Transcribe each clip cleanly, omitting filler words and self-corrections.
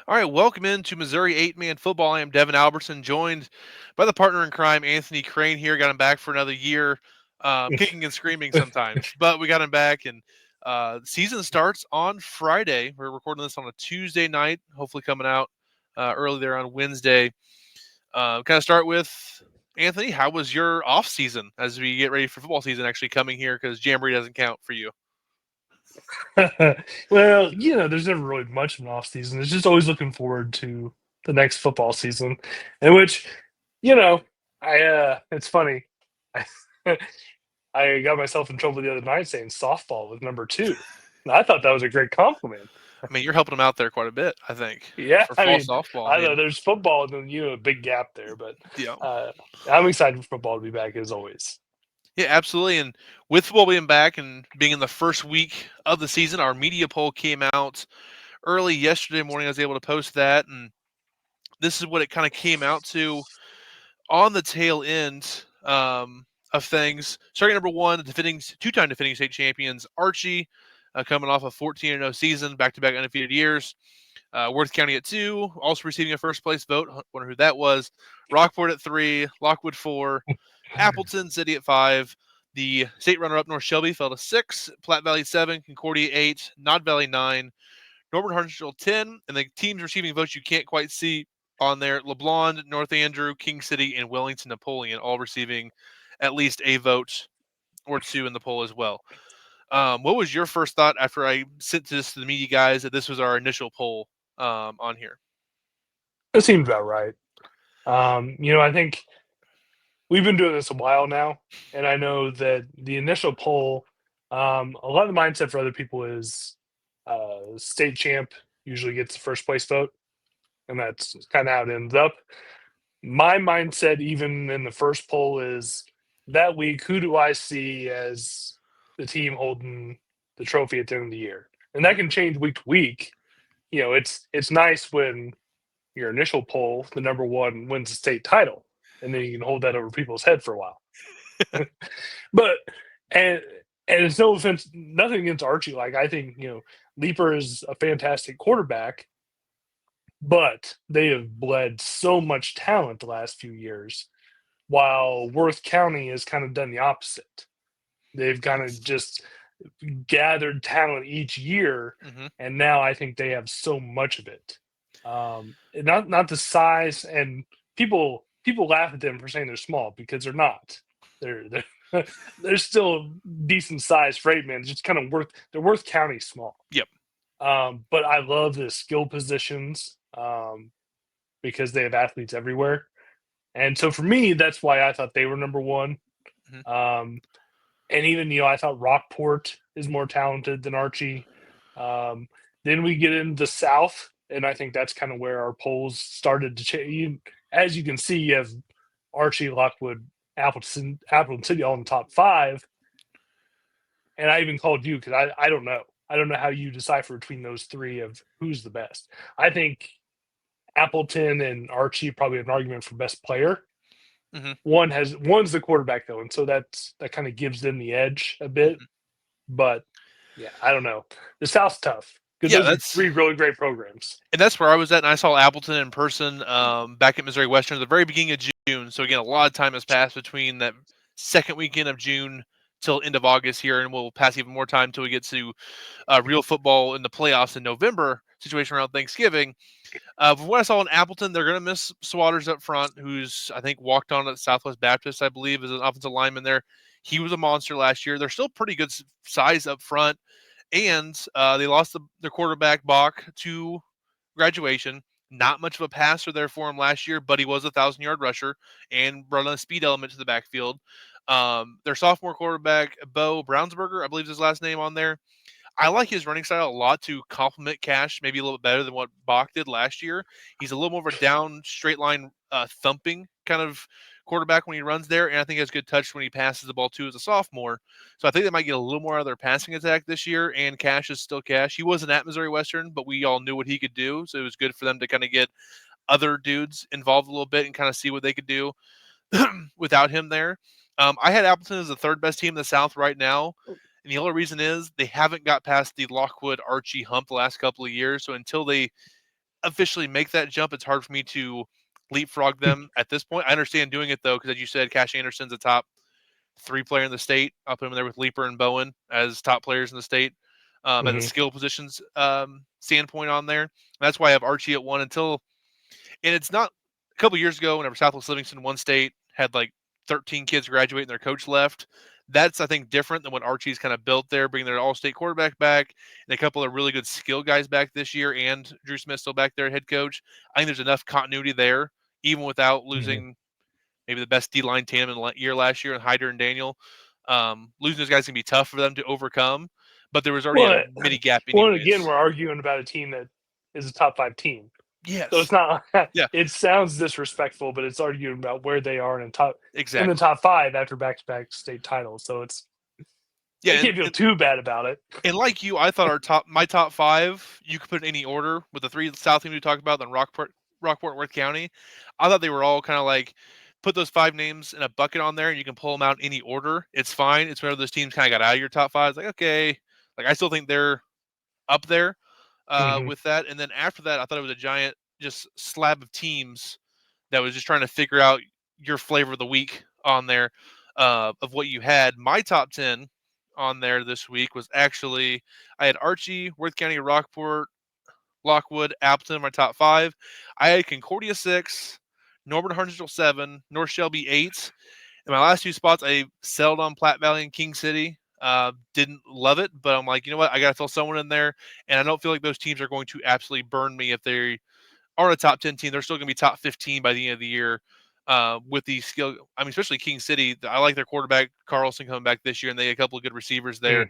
All right, welcome into Missouri eight-man football. I am Devin Albertson, joined by the partner in crime, Anthony Crane. Here, got him back for another year, kicking and screaming sometimes, but we got him back. And the season starts on Friday. We're recording this on a Tuesday night. Hopefully, coming out early there on Wednesday. Kind of start with Anthony. How was your off season as we get ready for football season actually coming here? Because Jamboree doesn't count for you. Well, there's never really much of an off season. It's just always looking forward to the next football season, in which, you know, it's funny. I, I got myself in trouble the other night saying softball was number two. And I thought that was a great compliment. I mean, you're helping them out there quite a bit, I think, Yeah, for I fall mean, softball. I I know mean, there's football and then a big gap there, but yeah. uh, I'm excited for football to be back as always. Yeah, absolutely. And with football being back and being in the first week of the season, our media poll came out early yesterday morning. I was able to post that, and this is what it kind of came out to on the tail end of things. Starting number one, the defending two-time defending state champions Archie, coming off a 14-0 season, back-to-back undefeated years. Worth County at 2, also receiving a first place vote. Wonder who that was. Rockport at 3, Lockwood 4, Appleton City at 5. The state runner-up North Shelby fell to 6, Platte Valley 7, Concordia 8, Nod Valley 9, Norman Hartsville 10, and the teams receiving votes you can't quite see on there: LeBlond, North Andrew, King City, and Wellington Napoleon, all receiving at least a vote or two in the poll as well. What was your first thought after I sent this to the media guys that this was our initial poll on here? It seemed about right. I think we've been doing this a while now, and I know that the initial poll, a lot of the mindset for other people is state champ usually gets the first place vote, and that's kind of how it ends up. My mindset, even in the first poll, is that week, who do I see as the team holding the trophy at the end of the year? And that Mhm. can change week to week. It's nice when your initial poll, the number one wins the state title, and then you can hold that over people's head for a while. But and and it's no offense, nothing against Archie. Like I think Leaper is a fantastic quarterback, but they have bled so much talent the last few years, while Worth County has kind of done the opposite. They've kind of just gathered talent each year, Mhm. and now I think they have so much of it. Not the size, and people laugh at them for saying they're small because they're not. They're still decent sized freight men. Just kind of they're Worth County small. Yep. But I love the skill positions because they have athletes everywhere. And so for me, that's why I thought they were number one. Mhm. Um, and even I thought Rockport is more talented than Archie. Um, then we get into the South, and I think that's kind of where our polls started to change. As you can see, you have Archie, Lockwood, Appleton City all in the top five, and I even called you because I don't know. I don't know how you decipher between those three of who's the best. I think Appleton and Archie probably have an argument for best player. Mhm. One's the quarterback though, and so that kind of gives them the edge a bit. Mhm. But yeah, I don't know. The South's tough because Yeah, those are that's three really great programs. and that's where I was at, and I saw Appleton in person back at Missouri Western at the very beginning of June. So again, a lot of time has passed between that second weekend of June till end of August here, and we'll pass even more time until we get to real football in the playoffs in November. Situation around Thanksgiving. From what I saw in Appleton, they're going to miss Swatters up front, who's I think walked on at Southwest Baptist, I believe, as an offensive lineman there. He was a monster last year. They're still pretty good size up front, and they lost their quarterback Bach to graduation. Not much of a passer there for him last year, but he was a 1,000-yard rusher and brought a speed element to the backfield. Their sophomore quarterback Bo Brownsberger, I believe is his last name on there. I like his running style a lot to complement Cash, maybe a little bit better than what Bach did last year. He's a little more of a down, straight line, thumping kind of quarterback when he runs there, and I think he has good touch when he passes the ball too as a sophomore. So I think they might get a little more out of their passing attack this year. And Cash is still Cash. He wasn't at Missouri Western, but we all knew what he could do, so it was good for them to kind of get other dudes involved a little bit and kind of see what they could do without him there. I had Appleton as the third best team in the South right now. And the only reason is they haven't got past the Lockwood Archie hump the last couple of years. So until they officially make that jump. It's hard for me to leapfrog them at this point. I understand doing it though, because as you said, Cash Anderson's a top 3 player in the state. I'll put him there with Leaper and Bowen as top players in the state at the skill positions standpoint on there. And that's why I have Archie at 1 until, and it's not a couple years ago whenever Southwest Livingston won state, had like 13 kids graduate and their coach left. That's, I think, different than what Archie's kind of built there, bringing their all-state quarterback back and a couple of really good skill guys back this year, and Drew Smith still back there, head coach. I think there's enough continuity there, even without losing maybe the best D-line tandem in the year last year, and Hyder and Daniel. Losing those guys can be tough for them to overcome, but there was already a mini gap anyways. Well, again, we're arguing about a team that is a top 5 team. Yes. So it's not. Yeah. It sounds disrespectful, but it's arguing about where they are in exactly. the top 5 after back-to-back state titles. So it's you can't feel too bad about it. And like you, I thought my top 5 you could put in any order with the 3 South teams we talked about, then Rockport, Worth County. I thought they were all kind of like put those 5 names in a bucket on there, and you can pull them out in any order. It's fine. It's whenever those teams kind of got out of your top 5. It's like, okay, like I still think they're up there with that. And then after that, I thought it was a giant just slab of teams that was just trying to figure out your flavor of the week on there of what you had. My top 10 on there this week was actually, I had Archie, Worth County, Rockport, Lockwood, Appleton in my top 5. I had Concordia 6, Norman Hartsville 7, North Shelby 8. In my last 2 spots, I settled on Platte Valley and King City. Didn't love it, but I'm like, you know what? I got to throw someone in there, and I don't feel like those teams are going to absolutely burn me if they are a top 10 team. They're still going to be top 15 by the end of the year with the skill. I mean, especially King City. I like their quarterback, Carlson, coming back this year, and they had a couple of good receivers there,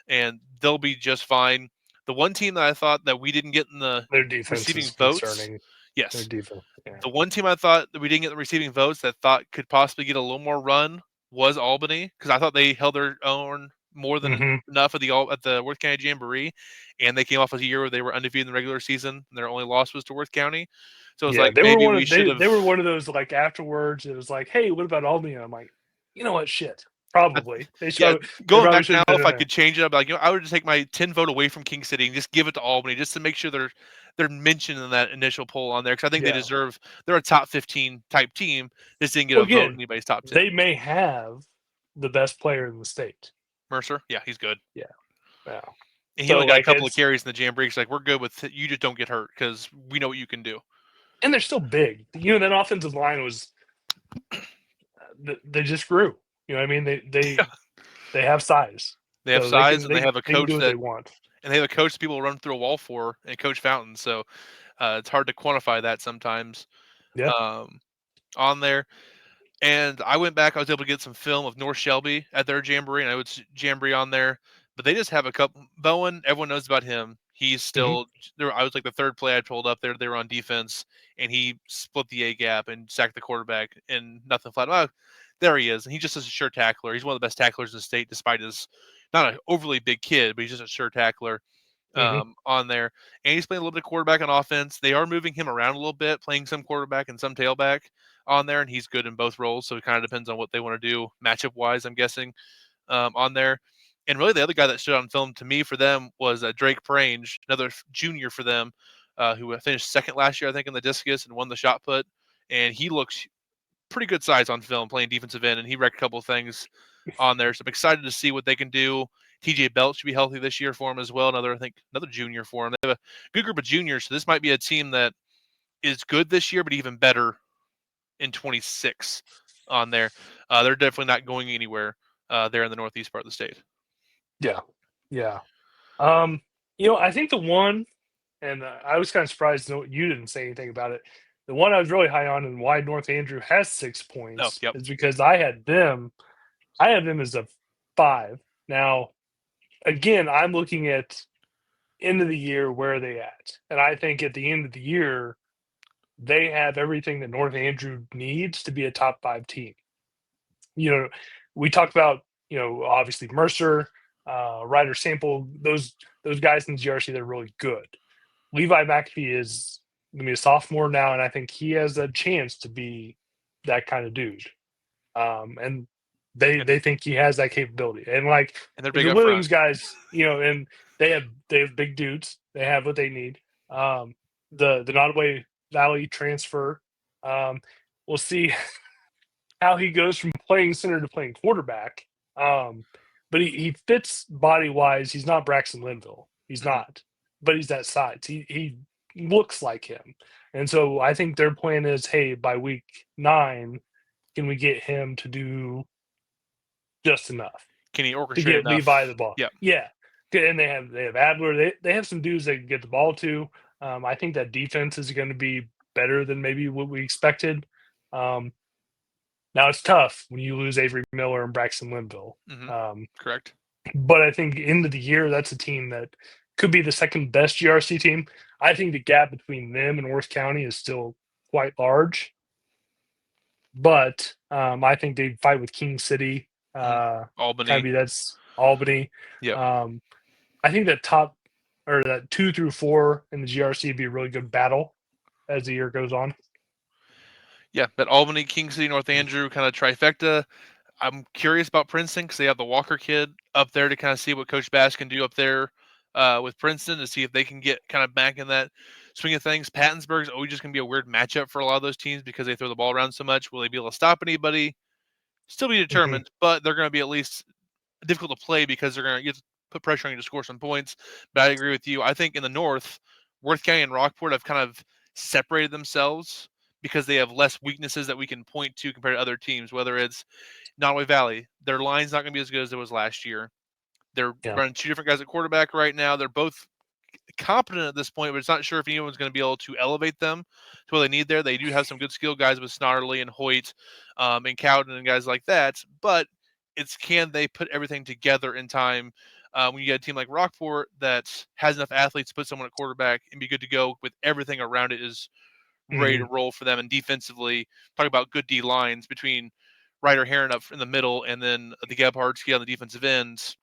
and they'll be just fine. The one team that I thought that we didn't get in the their defense receiving is votes, concerning. yes, their defense. Yeah. The one team I thought that we didn't get the receiving votes that thought could possibly get a little more run was Albany, because I thought they held their own more than enough at the Worth County Jamboree, and they came off a year where they were undefeated in the regular season, and their only loss was to Worth County. So it's like they maybe were we should have. They were one of those like afterwards. It was like, hey, what about Albany? And I'm like, you know what, shit. Probably. Going back now, if I could change it, I'd be like, I would just take my 10 vote away from King City and just give it to Albany, just to make sure they're mentioned in that initial poll on there, because I think they deserve. They're a top 15 type team. Just didn't get a vote in anybody's top 10. They may have the best player in the state. Mercer, yeah, he's good. Yeah. And he only got a couple of carries in the Jamboree. Like, we're good with you, just don't get hurt because we know what you can do. And they're still big. That offensive line was. They just grew. You know what I mean? They have size. They have size, and they have a coach that they want. And they have a coach that people run through a wall for, and Coach Fountain. So it's hard to quantify that sometimes. Yeah. On there. And I went back. I was able to get some film of North Shelby at their Jamboree, and I would Jamboree on there. But they just have a couple. Bowen, everyone knows about him. He's still there. I was like the third play I pulled up there. They were on defense, and he split the A gap and sacked the quarterback, and nothing flat. Oh, there he is. And he's just a sure tackler. He's one of the best tacklers in the state, despite his not an overly big kid, but he's just a sure tackler on there. And he's playing a little bit of quarterback on offense. They are moving him around a little bit, playing some quarterback and some tailback on there, and he's good in both roles. So it kind of depends on what they want to do matchup wise, I'm guessing, on there. And really the other guy that stood on film to me for them was Drake Prange, another junior for them, who finished second last year, I think, in the discus and won the shot put. And he looks pretty good size on film playing defensive end, and he wrecked a couple of things on there. So I'm excited to see what they can do. TJ Belt should be healthy this year for him as well. Another junior for him. They have a good group of juniors, so this might be a team that is good this year, but even better in 26 on there. They're definitely not going anywhere there in the northeast part of the state. Yeah. I think the one, and I was kind of surprised you didn't say anything about it. The one I was really high on, and why North Andrew has 6 points, is because I had them as a 5. Now, again, I'm looking at end of the year, where are they at? And I think at the end of the year, they have everything that North Andrew needs to be a top 5 team. We talked about, obviously Mercer, Ryder Sample, those guys in the GRC, they're really good. Levi McAfee is going to be a sophomore now, and I think he has a chance to be that kind of dude. And they think he has that capability. And they're big the Williams guys, and they have big dudes. They have what they need. the Nottoway Valley transfer. We'll see how he goes from playing center to playing quarterback. But he fits body wise. He's not Braxton Linville. He's Mhm. not, but he's that size. He looks like him. And so I think their plan is, hey, by week 9, can we get him to do just enough Can he to orchestrate get Levi enough? the ball? Yeah. Yeah. And they have Adler. They have some dudes they can get the ball to. I think that defense is going to be better than maybe what we expected. Um, Now it's tough when you lose Avery Miller and Braxton Linville. Hmm. Um, Correct. but I think end of the year, that's a team that could be the second best GRC team. I think the gap between them and Worth County is still quite large. But I think they fight with King City. Hmm. Kind of Albany. be that's Albany. Yep. Um, I think that top or that 2 through 4 in the GRC would be a really good battle as the year goes on. Yeah, that Albany, King City, North Andrew kind of trifecta. I'm curious about Princeton because they have the Walker kid up there to kind of see what Coach Bass can do up there with Princeton to see if they can get kind of back in that swing of things. Pattonsburg's always just going to be a weird matchup for a lot of those teams because they throw the ball around so much. Will they be able to stop anybody? Still be Mhm. determined, but they're going to be at least difficult to play because they're going to get to put pressure on you to score some points. But I agree with you. I think in the North, Worth County and Rockport have kind of separated themselves because they have less weaknesses that we can point to compared to other teams, whether it's Nottoway Valley. Their line's not going to be as good as it was last year. They're Yeah. running two different guys at quarterback right now. They're both competent at this point, but it's not sure if anyone's going to be able to elevate them to what they need there. They do have some good skill guys with Snarley and Hoyt and Cowden and guys like that, but it's can they put everything together in time when you get a team like Rockport that has enough athletes to put someone at quarterback and be good to go with everything around it is ready to Hmm. roll for them. And defensively, talk about good D lines between Ryder Heron up in the middle and then the Gebhardski on the defensive ends.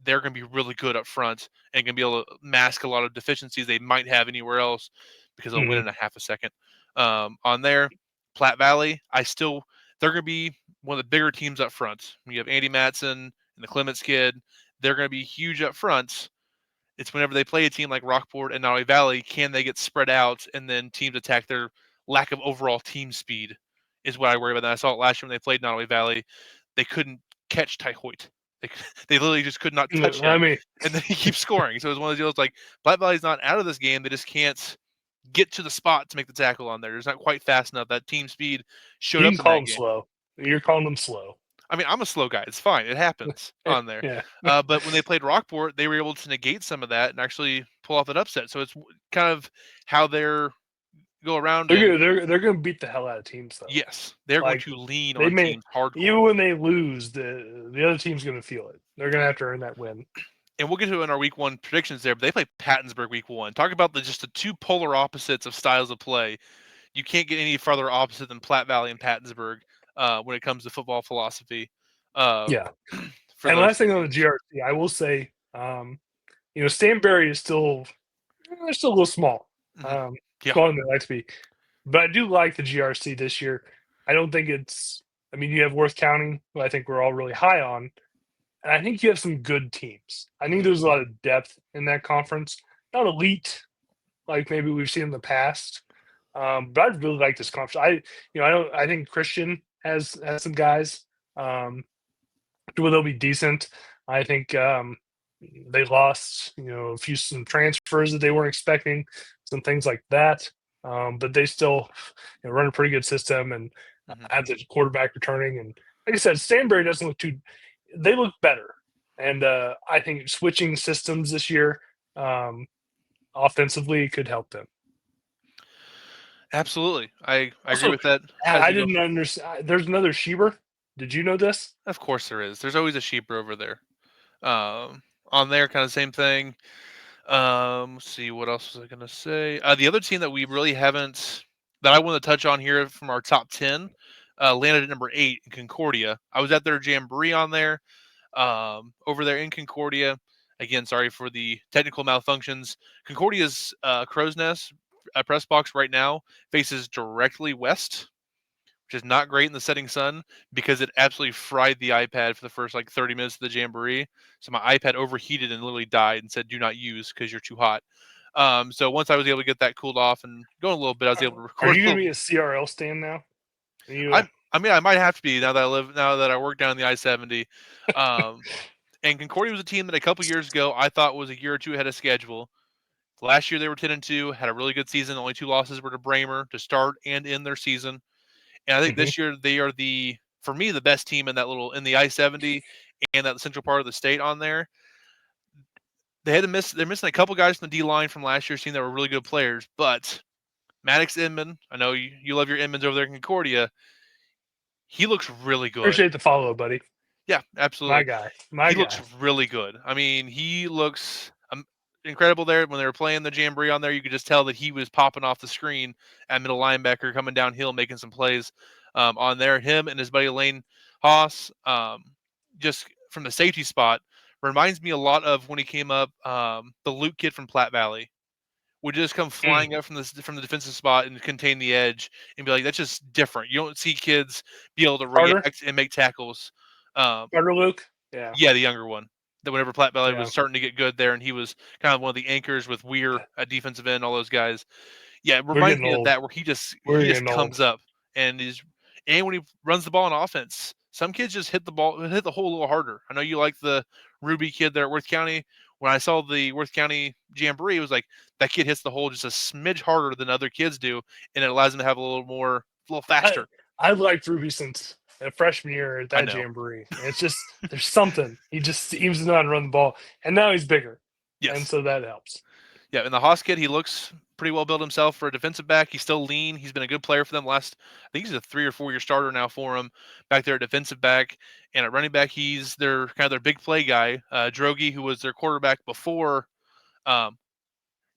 They're going to be really good up front and going to be able to mask a lot of deficiencies they might have anywhere else because they'll win Hmm. in a half a second. On there, Platte Valley, they're going to be one of the bigger teams up front. You have Andy Matson and the Clements kid. They're going to be huge up front. It's whenever they play a team like Rockport and Nottoway Valley, can they get spread out and then teams attack their lack of overall team speed is what I worry about. And I saw it last year when they played Nottoway Valley. They couldn't catch Ty Hoyt. They, they literally just could not touch I him. mean, And then he keeps scoring. So it's one of those deals like Platte Valley's not out of this game. They just can't get to the spot to make the tackle on there. It's not quite fast enough. That team speed showed you up can in call that them game. slow. You're calling them slow. I mean, I'm a slow guy. It's fine. It happens on there. Yeah. But when they played Rockport, they were able to negate some of that and actually pull off an upset. So it's kind of how they're go around. They're And gonna they're gonna beat the hell out of teams though. yes, they're going Like to lean they on may teams hardcore. even when they lose, the other team's gonna feel it. They're gonna have to earn that win. And we'll get to it in our week one predictions there. But they play Pattonsburg week one. Talk about just the two polar opposites of styles of play. You can't get any farther opposite than Platte Valley and Pattonsburg when it comes to football philosophy. Um, Yeah. for And those last two thing on the teams. GRC, I will say, Stanberry is still they're still a little small. Hmm. Yeah. Smaller than they like to be. But I do like the GRC this year. I don't think it's I mean, you have Worth County, who I think we're all really high on. And I think you have some good teams. I think Hmm. there's a lot of depth in that conference. Not elite like maybe we've seen in the past, but I really like this conference. I don't. I think Christian has some guys to where they'll be decent. I think they lost a few some transfers that they weren't expecting, some things like that. But they still run a pretty good system and Hmm. have the quarterback returning. And like I said, Stanberry doesn't look too. They look better, and I think switching systems this year offensively could help them. Absolutely. I agree Also, with that as I we go. didn't understand. There's another Sheber. Did you know this? Of course there is. There's always a sheeper over there. On there, kind of same thing. Let's see, what else was I gonna say? The other team that we really haven't that I want to touch on here from our top 10 landed at number 8 in Concordia. I was at their jamboree on there, over there in Concordia. Again, sorry for the technical malfunctions. Concordia's Crow's Nest press box right now faces directly west, which is not great in the setting sun because it absolutely fried the iPad for the first like 30 minutes of the jamboree. So my iPad overheated and literally died and said, "Do not use because you're too hot." So once I was able to get that cooled off and going a little bit, I was able to Are record you a going to little. be a CRL stand now? Are you? I mean, I might have to be now that I work down the I-70. And Concordia was a team that a couple years ago I thought was a year or two ahead of schedule. Last year they were 10-2, had a really good season. Only 2 losses were to Bramer to start and end their season. And I think Mhm. this year they are for me, the best team in the I-70 and that central part of the state on there. They're missing a couple guys from the D line from last year's team that were really good players, but Maddox Inman, I know you love your Inmans over there in Concordia. He looks really good. Appreciate the follow, buddy. Yeah, My absolutely. guy. He My looks guy. really good. I mean, he looks incredible there. When they were playing the Jamboree on there, you could just tell that he was popping off the screen at middle linebacker, coming downhill, making some plays on there. Him and his buddy Lane Haas, just from the safety spot, reminds me a lot of when he came up, the Luke kid from Platte Valley. Would just come Mm. flying up from the defensive spot and contain the edge and be like, that's just different. You don't see kids be able to Carter. react and make tackles. Um, Carter Luke. Yeah. yeah, the younger one. That whenever Platte Valley Yeah. was starting to get good there, and he was kind of one of the anchors with Weir at defensive end, all those guys. Yeah, it We're reminds getting me of old. that where We're he just getting comes old. up and when he runs the ball on offense, some kids just hit the hole a little harder. I know you like the Ruby kid there at Worth County. When I saw the Worth County Jamboree, it was like that kid hits the hole just a smidge harder than other kids do, and it allows him to have a little I faster. I've liked Ruby since freshman year at I that know. jamboree. It's just there's something. He just seems to know how to run the ball, and now he's bigger, and Yes. so that helps. Yeah, and the Haas kid, he looks pretty well built himself for a defensive back. He's still lean. He's been a good player for them I think he's a 3 or 4 year starter now for him back there at defensive back. And at running back, he's their big play guy. Drogi, who was their quarterback before um,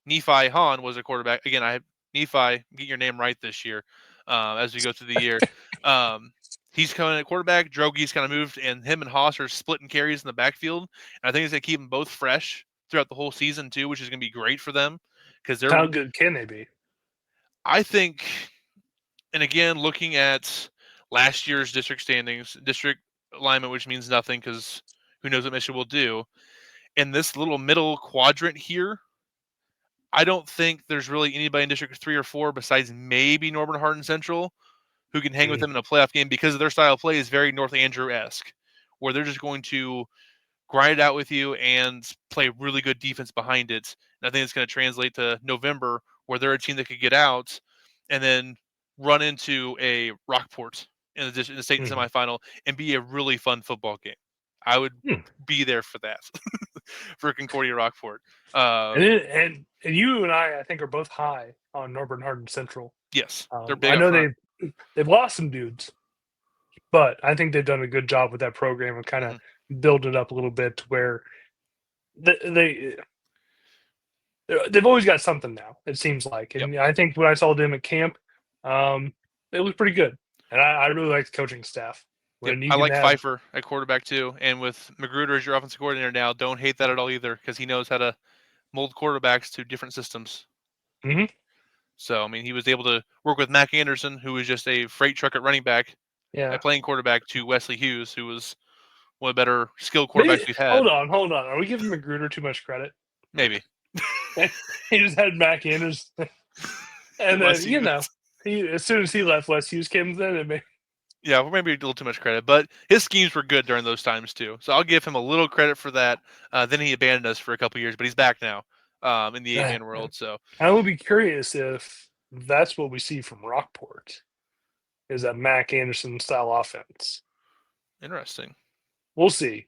Nephi Hahn was a quarterback. Again, Nephi, get your name right this year as we go through the year. Um, he's coming at quarterback. Drogi's kind of moved, and him and Haas are splitting carries in the backfield. And I think it's going to keep them both fresh throughout the whole season, too, which is going to be great for them because How good can they be? I think, and again, looking at last year's district standings, district alignment, which means nothing because who knows what Michigan will do. In this little middle quadrant here, I don't think there's really anybody in District 3 or 4 besides maybe Norman Hardin Central who can hang with Mm. them in a playoff game because their style of play is very North Andrew-esque, where they're just going to grind it out with you and play really good defense behind it. And I think it's going to translate to November, where they're a team that could get out and then run into a Rockport in the state Mm. semifinal and be a really fun football game. I would Mm. be there for that for Concordia Rockport. And you and I think, are both high on Northern Hardin Central. Yes, they're big I up know front. they've lost some dudes, but I think they've done a good job with that program and kind of build it up a little bit to where they they've always got something now. It seems like, and I think when I saw them at camp, they looked pretty good, and I really like the coaching staff. Yep, When you I can like have, Pfeiffer at quarterback too, and with Magruder as your offensive coordinator now, don't hate that at all either because he knows how to mold quarterbacks to different systems. Mhm. So I mean, he was able to work with Mac Anderson, who was just a freight truck at running back, Yeah, at playing quarterback, to Wesley Hughes, who was one of the better skilled quarterbacks maybe. we've had. Hold on. Are we giving Magruder too much credit? Maybe He just had Mac Anderson, and then Wes Hughes. he as soon as he left, West Hughes came in, and Yeah, well, maybe a little too much credit, but his schemes were good during those times too. So I'll give him a little credit for that. Then he abandoned us for a couple years, but he's back now in the 8-man world. So I would be curious if that's what we see from Rockport, is that Mac Anderson style offense. interesting. We'll see.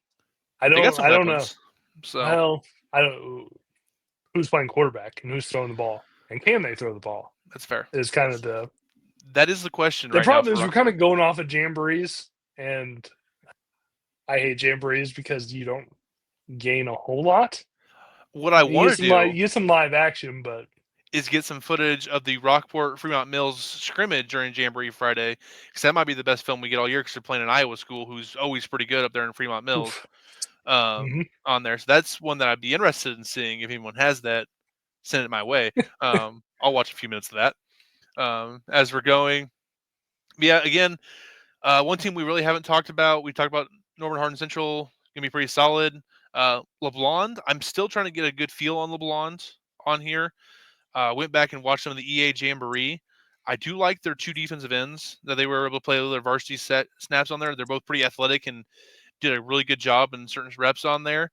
They got some I don't know. weapons. So Well, I don't. Who's playing quarterback and who's throwing the ball, and can they throw the ball? that's fair. Is kind of the That is the question the right now problem for is we're kind Rockport. of going off of jamborees, and I hate jamborees because you don't gain a whole lot. What I You want to do you get some live action, but is get some footage of the Rockport Fremont Mills scrimmage during Jamboree Friday, because that might be the best film we get all year. Because they're playing an Iowa school who's always pretty good up there in Fremont Mills oof. Mhm. on there. So that's one that I'd be interested in seeing. If anyone has that, send it my way. I'll watch a few minutes of that as we're going. Yeah, again, one team we really haven't talked about. We talked about Norman Hardin Central gonna be pretty solid. LeBlond, I'm still trying to get a good feel on LeBlond. on here. Went back and watched some of the EA Jamboree. I do like their 2 defensive ends that they were able to play their varsity set snaps on there. They're both pretty athletic and did a really good job in certain reps on there.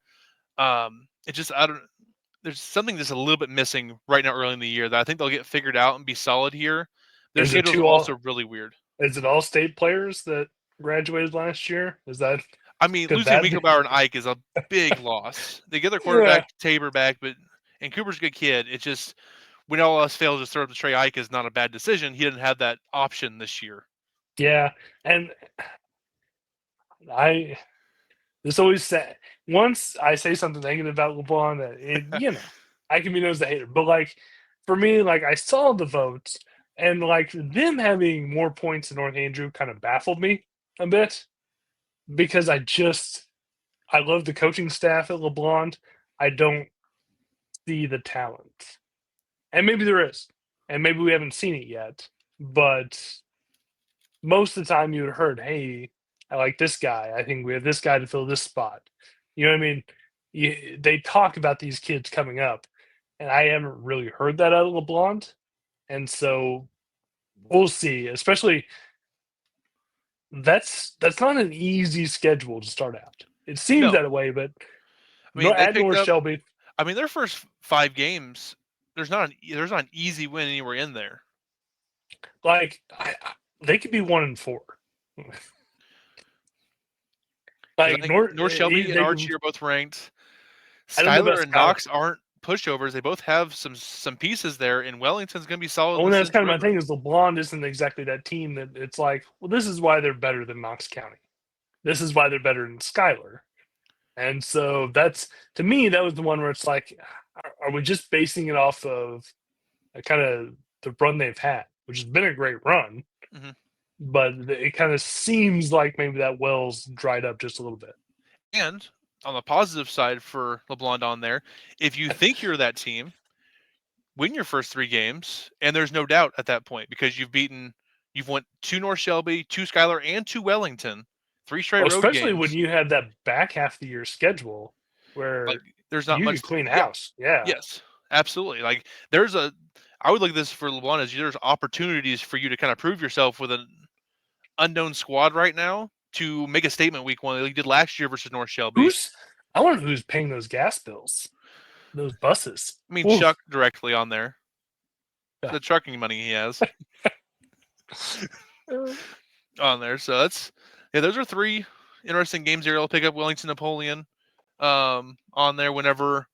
It just I don't. There's something that's a little bit missing right now early in the year that I think they'll get figured out and be solid here. Their Is it schedule's two all? also really weird. Is it all state players that graduated last year? Is that I mean, could losing that be? Winklebauer and Ike is a big loss. They get their Yeah, quarterback Tabor back, and Cooper's a good kid. It's just when all else fails, just throw up to Trey Ike is not a bad decision. He didn't have that option this year. yeah, and I this always say once I say something negative about LeBron, that I can be known as a hater, but like for me, like I saw the votes and like them having more points than North Andrew kind of baffled me a bit because I love the coaching staff at LeBron. I don't see the talent. And maybe there is. And maybe we haven't seen it yet. But most of the time you had heard, hey, I like this guy. I think we have this guy to fill this spot. You know what I mean? They talk about these kids coming up, and I haven't really heard that out of LeBlanc. And so we'll see. Especially that's not an easy schedule to start out. It seems No, that way, but I mean they at picked North up. Shelby, I mean their first 5 games. There's not an easy win anywhere in there. like they could be 1-4. Because I Like think North Shelby and they Archie could, are both ranked. I don't know about Skylar and Skylar. Knox aren't pushovers. They both have some pieces there, and Wellington's going to be solid Oh, and this that's is kind of my forever. thing is LeBlanc isn't exactly that team that it's like, well, this is why they're better than Knox County. This is why they're better than Skylar. And so that's to me, that was the one where it's like, are we just basing it off of kind of the run they've had, which has been a great run, Hmm. but it kind of seems like maybe that well's dried up just a little bit. And on the positive side for LeBlanc on there, if you think you're that team, win your first 3 games, and there's no doubt at that point because you've won 2 North Shelby, 2 Skylar, and 2 Wellington, 3 straight Well, road especially when games. you have that back half of the year schedule Like where there's not you much. could clean Yeah, house. Yeah. yes, absolutely. Like I would look at this for LeBlanc as there's opportunities for you to kind of prove yourself with an unknown squad right now to make a statement week 1 like you did last year versus North Shelby. I wonder who's paying those gas bills, those buses. I mean, Oof. Chuck directly on there, Yeah. the trucking money he has on there. So those are 3 interesting games here. I'll pick up Wellington Napoleon on there whenever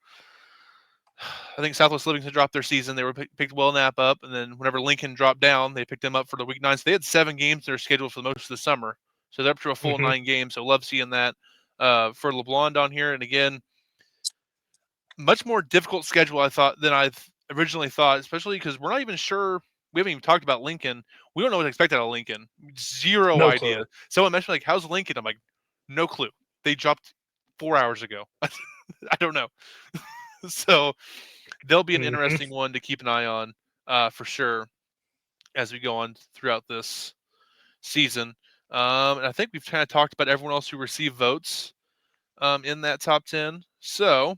I think Southwest Livingston dropped their season. They were picked Wellnap up, and then whenever Lincoln dropped down, they picked them up for the week 9. So they had 7 games that are scheduled for most of the summer. So they're up to a full Mm-hmm. 9 games. So love seeing that for LeBlanc on here. And again, much more difficult schedule I thought than I originally thought, especially because we're not even sure. We haven't even talked about Lincoln. We don't know what to expect out of Lincoln. Zero No idea. clue. Someone mentioned like, "How's Lincoln?" I'm like, "No clue. They dropped 4 hours ago. I don't know." So they'll be an Mm-hmm. interesting one to keep an eye on for sure as we go on throughout this season. And I think we've kind of talked about everyone else who received votes in that top 10. So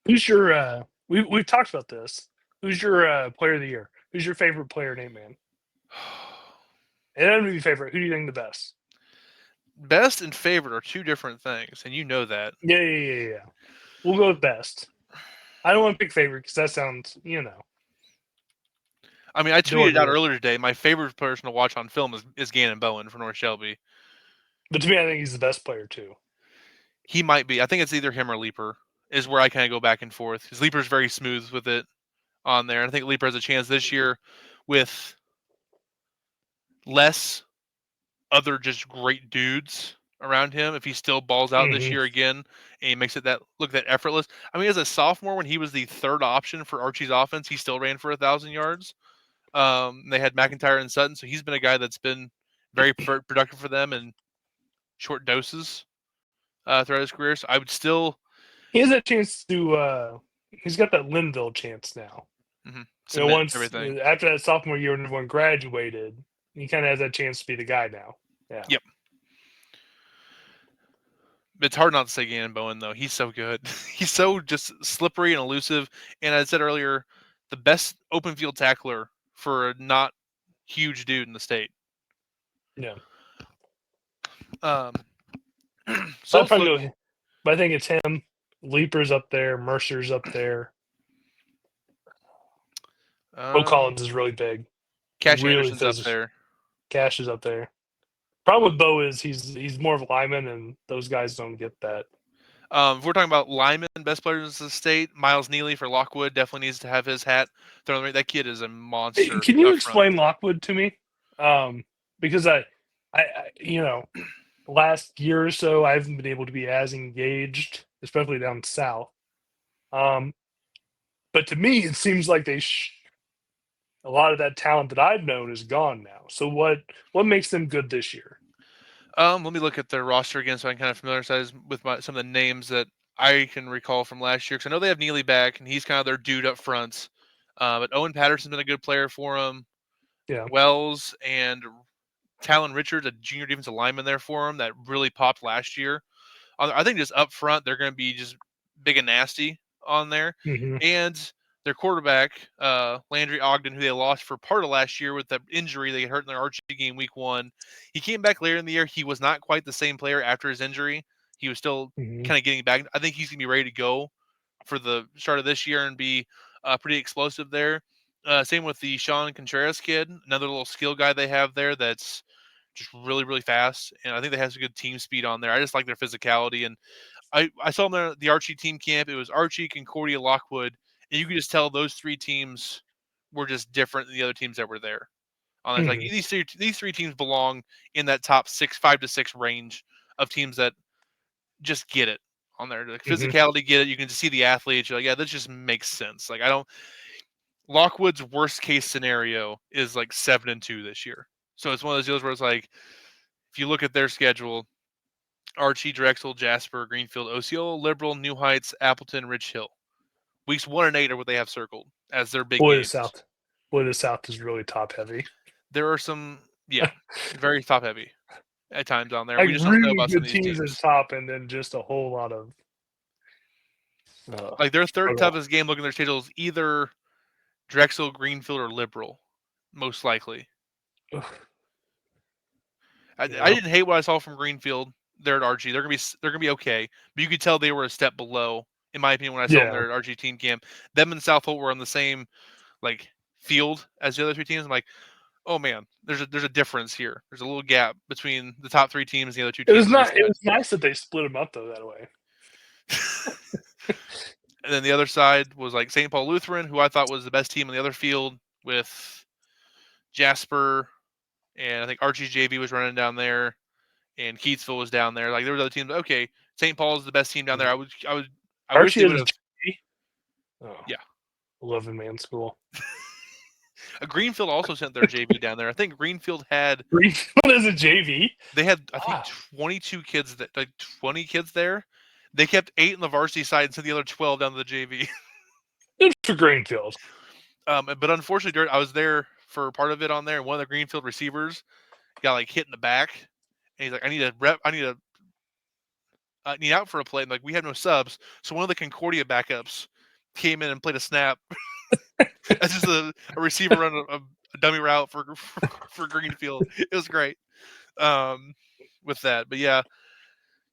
Who's your? We've talked about this. Who's your player of the year? Who's your favorite player, Nate Man? And then your favorite. Who do you think the best? best and favorite are 2 different things, and you know that. Yeah. We'll go with best. I don't want to pick favorite because that sounds, I mean, I don't want tweeted to out do it. earlier today. My favorite person to watch on film is Gannon Bowen for North Shelby. But to me, I think he's the best player too. He might be. I think it's either him or Leaper is where I kind of go back and forth. Because Leaper's very smooth with it on there. And I think Leaper has a chance this year with less other just great dudes around him. If he still balls out this Mm-hmm. year again and he makes it that effortless. I mean, as a sophomore, when he was the 3rd option for Archie's offense, he still ran for 1,000 yards. They had McIntyre and Sutton, so he's been a guy that's been very productive for them in short doses throughout his career. So I would still He has that chance to. He's got that Linville chance now. submit Once everything. after that sophomore year when everyone graduated, he kind of has that chance to be the guy now. Yeah. Yep. It's hard not to say Gannon Bowen though. He's so good. He's so just slippery and elusive. And as I said earlier, the best open field tackler for a not huge dude in the state. Yeah. Um, so I'd let's probably look. go, but I think it's him. Leaper's up there. Mercer's up there. Bo Collins is really big. Cash Really Anderson's up physical. there. Cash is up there. Problem with Bo is he's more of a lineman, and those guys don't get that. If we're talking about linemen, best players in the state, Miles Neely for Lockwood definitely needs to have his hat thrown. That kid is a monster Can you up front. explain Lockwood to me? Because I, last year or so, I haven't been able to be as engaged, especially down south. But to me, it seems like a lot of that talent that I've known is gone now. So what makes them good this year? Let me look at their roster again so I can kind of familiarize with some of the names that I can recall from last year. Because I know they have Neely back, and he's kind of their dude up front. But Owen Patterson's been a good player for them. Yeah. Wells and Talon Richards, a junior defensive lineman there for him that really popped last year. I think just up front, they're going to be just big and nasty on there. Mm-hmm. And their quarterback, Landry Ogden, who they lost for part of last year with that injury they got hurt in their Archie game week 1. He came back later in the year. He was not quite the same player after his injury. He was still Mm-hmm. kind of getting back. I think he's going to be ready to go for the start of this year and be pretty explosive there. Same with the Sean Contreras kid, another little skill guy they have there that's just really, really fast. And I think they have some good team speed on there. I just like their physicality. And I saw them there at the Archie team camp. It was Archie, Concordia, Lockwood. And you could just tell those three teams were just different than the other teams that were there. On Like Mm-hmm. these three teams belong in that top 5 to 6 range of teams that just get it on there. Like Mm-hmm. physicality, get it. You can just see the athletes. You're like, yeah, this just makes sense. Like I don't. Lockwood's worst case scenario is like 7-2 this year. So it's one of those deals where it's like, if you look at their schedule, Archie, Drexel, Jasper, Greenfield, Osceola, Liberal, New Heights, Appleton, Rich Hill. Weeks 1 and 8 are what they have circled as their big Boy, games. the South is really top heavy. There are some, very top heavy at times on there. Like We just don't know really about some good of these teams at the teams. top, and then just a whole lot of Like their third struggle. toughest game looking at their schedule is either Drexel, Greenfield, or Liberal, most likely. I didn't hate what I saw from Greenfield there at Archie. They're gonna be okay, but you could tell they were a step below, in my opinion, when I saw them there at Archie team camp. Them and South Holt were on the same like field as the other 3 teams. I'm like, oh man, there's a difference here. There's a little gap between the top 3 teams and the other 2 It teams. was not. It was nice that they split them up though that way. And then the other side was like St. Paul Lutheran, who I thought was the best team on the other field, with Jasper, and I think Archie's JV was running down there, and Keatsville was down there. Like there were other teams. Okay, St. Paul's the best team down there. I wish Archie they has would a have. JV? Yeah. 11-man school. Greenfield also sent their JV down there. I think Greenfield had Greenfield is a JV. They had I think 22 kids that 20 kids there. They kept 8 on the varsity side and sent the other 12 down to the JV. Good for Greenfield. But unfortunately, I was there for part of it on there, and one of the Greenfield receivers got like hit in the back, and he's like, "I need a rep. I need out for a play." And like we have no subs, so one of the Concordia backups came in and played a snap. That's just a receiver run a dummy route for Greenfield. It was great with that, but yeah,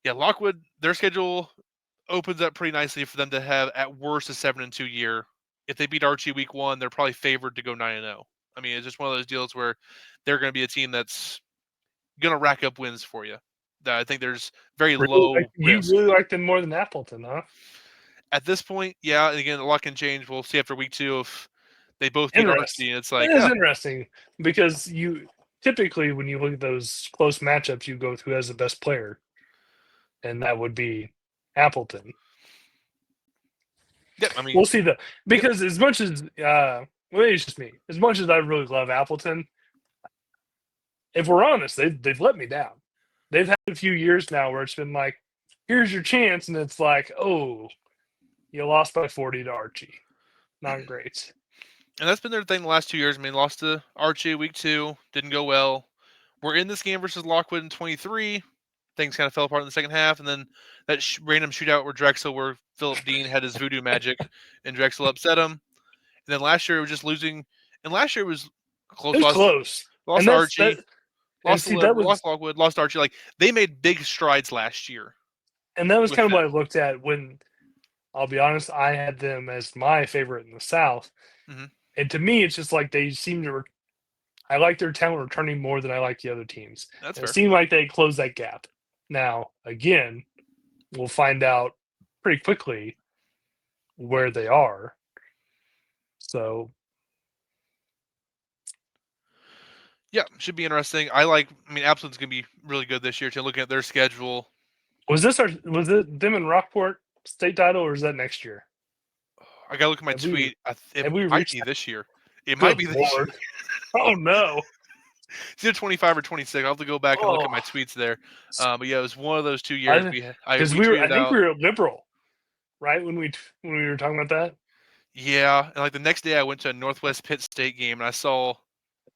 Lockwood, their schedule opens up pretty nicely for them to have at worst a 7-2 year. If they beat Archie week 1, they're probably favored to go 9-0. I mean, it's just one of those deals where they're going to be a team that's going to rack up wins for you. I think there's very low risk. You really like them more than Appleton, huh? At this point, yeah. And again, a lot can change. We'll see after week 2 if they both beat Archie. And it's like, it is interesting because you typically, when you look at those close matchups, you go with who has the best player, and that would be Appleton. Yeah, I mean, we'll see because as much as it's just me. As much as I really love Appleton, if we're honest, they've let me down. They've had a few years now where it's been like, here's your chance, and it's like, oh, you lost by 40 to Archie. Not great. And that's been their thing the last 2 years. I mean, lost to Archie week 2, didn't go well. We're in this game versus Lockwood in 23. things kind of fell apart in the second half, and then that random shootout where Philip Dean had his voodoo magic, and Drexel upset him. And then last year it was just losing, and last year it was close. It was close, Lost and to that's that. Archie, And lost to see, that Liberal, was lost to Lockwood, lost to Archie. Like they made big strides last year. and that was with kind of what them. I looked at when. I'll be honest, I had them as my favorite in the South, Mhm. and to me, it's just like they seem to. I like their talent returning more than I like the other teams, That's and it fair. seemed like they closed that gap. Now, again, we'll find out pretty quickly where they are. So, Yeah, should be interesting. I mean, Appleton's gonna be really good this year too. Looking at their schedule, was it them in Rockport state title, or is that next year? I gotta look at my Have we tweet. It have we might reached be that? this year. It might Good be this year. lord! Oh no! It's either 25 or 26. I'll have to go back and look Oh, at my tweets there. But yeah, it was one of those 2 years. because We we were. I tweeted think out. we were liberal, right, when we were talking about that. Yeah, and like the next day, I went to a Northwest Pitt State game, and I saw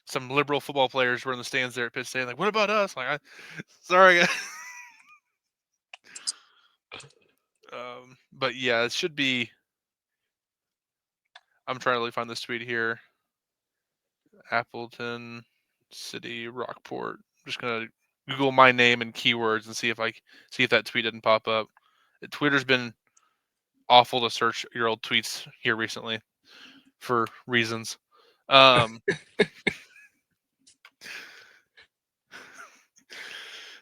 some liberal football players were in the stands there at Pitt State. Like, what about us? Like, sorry. But yeah, it should be. I'm trying to really find this tweet here. Appleton City Rockport. I'm just gonna Google my name and keywords and see if that tweet didn't pop up. Twitter's been awful to search your old tweets here recently for reasons.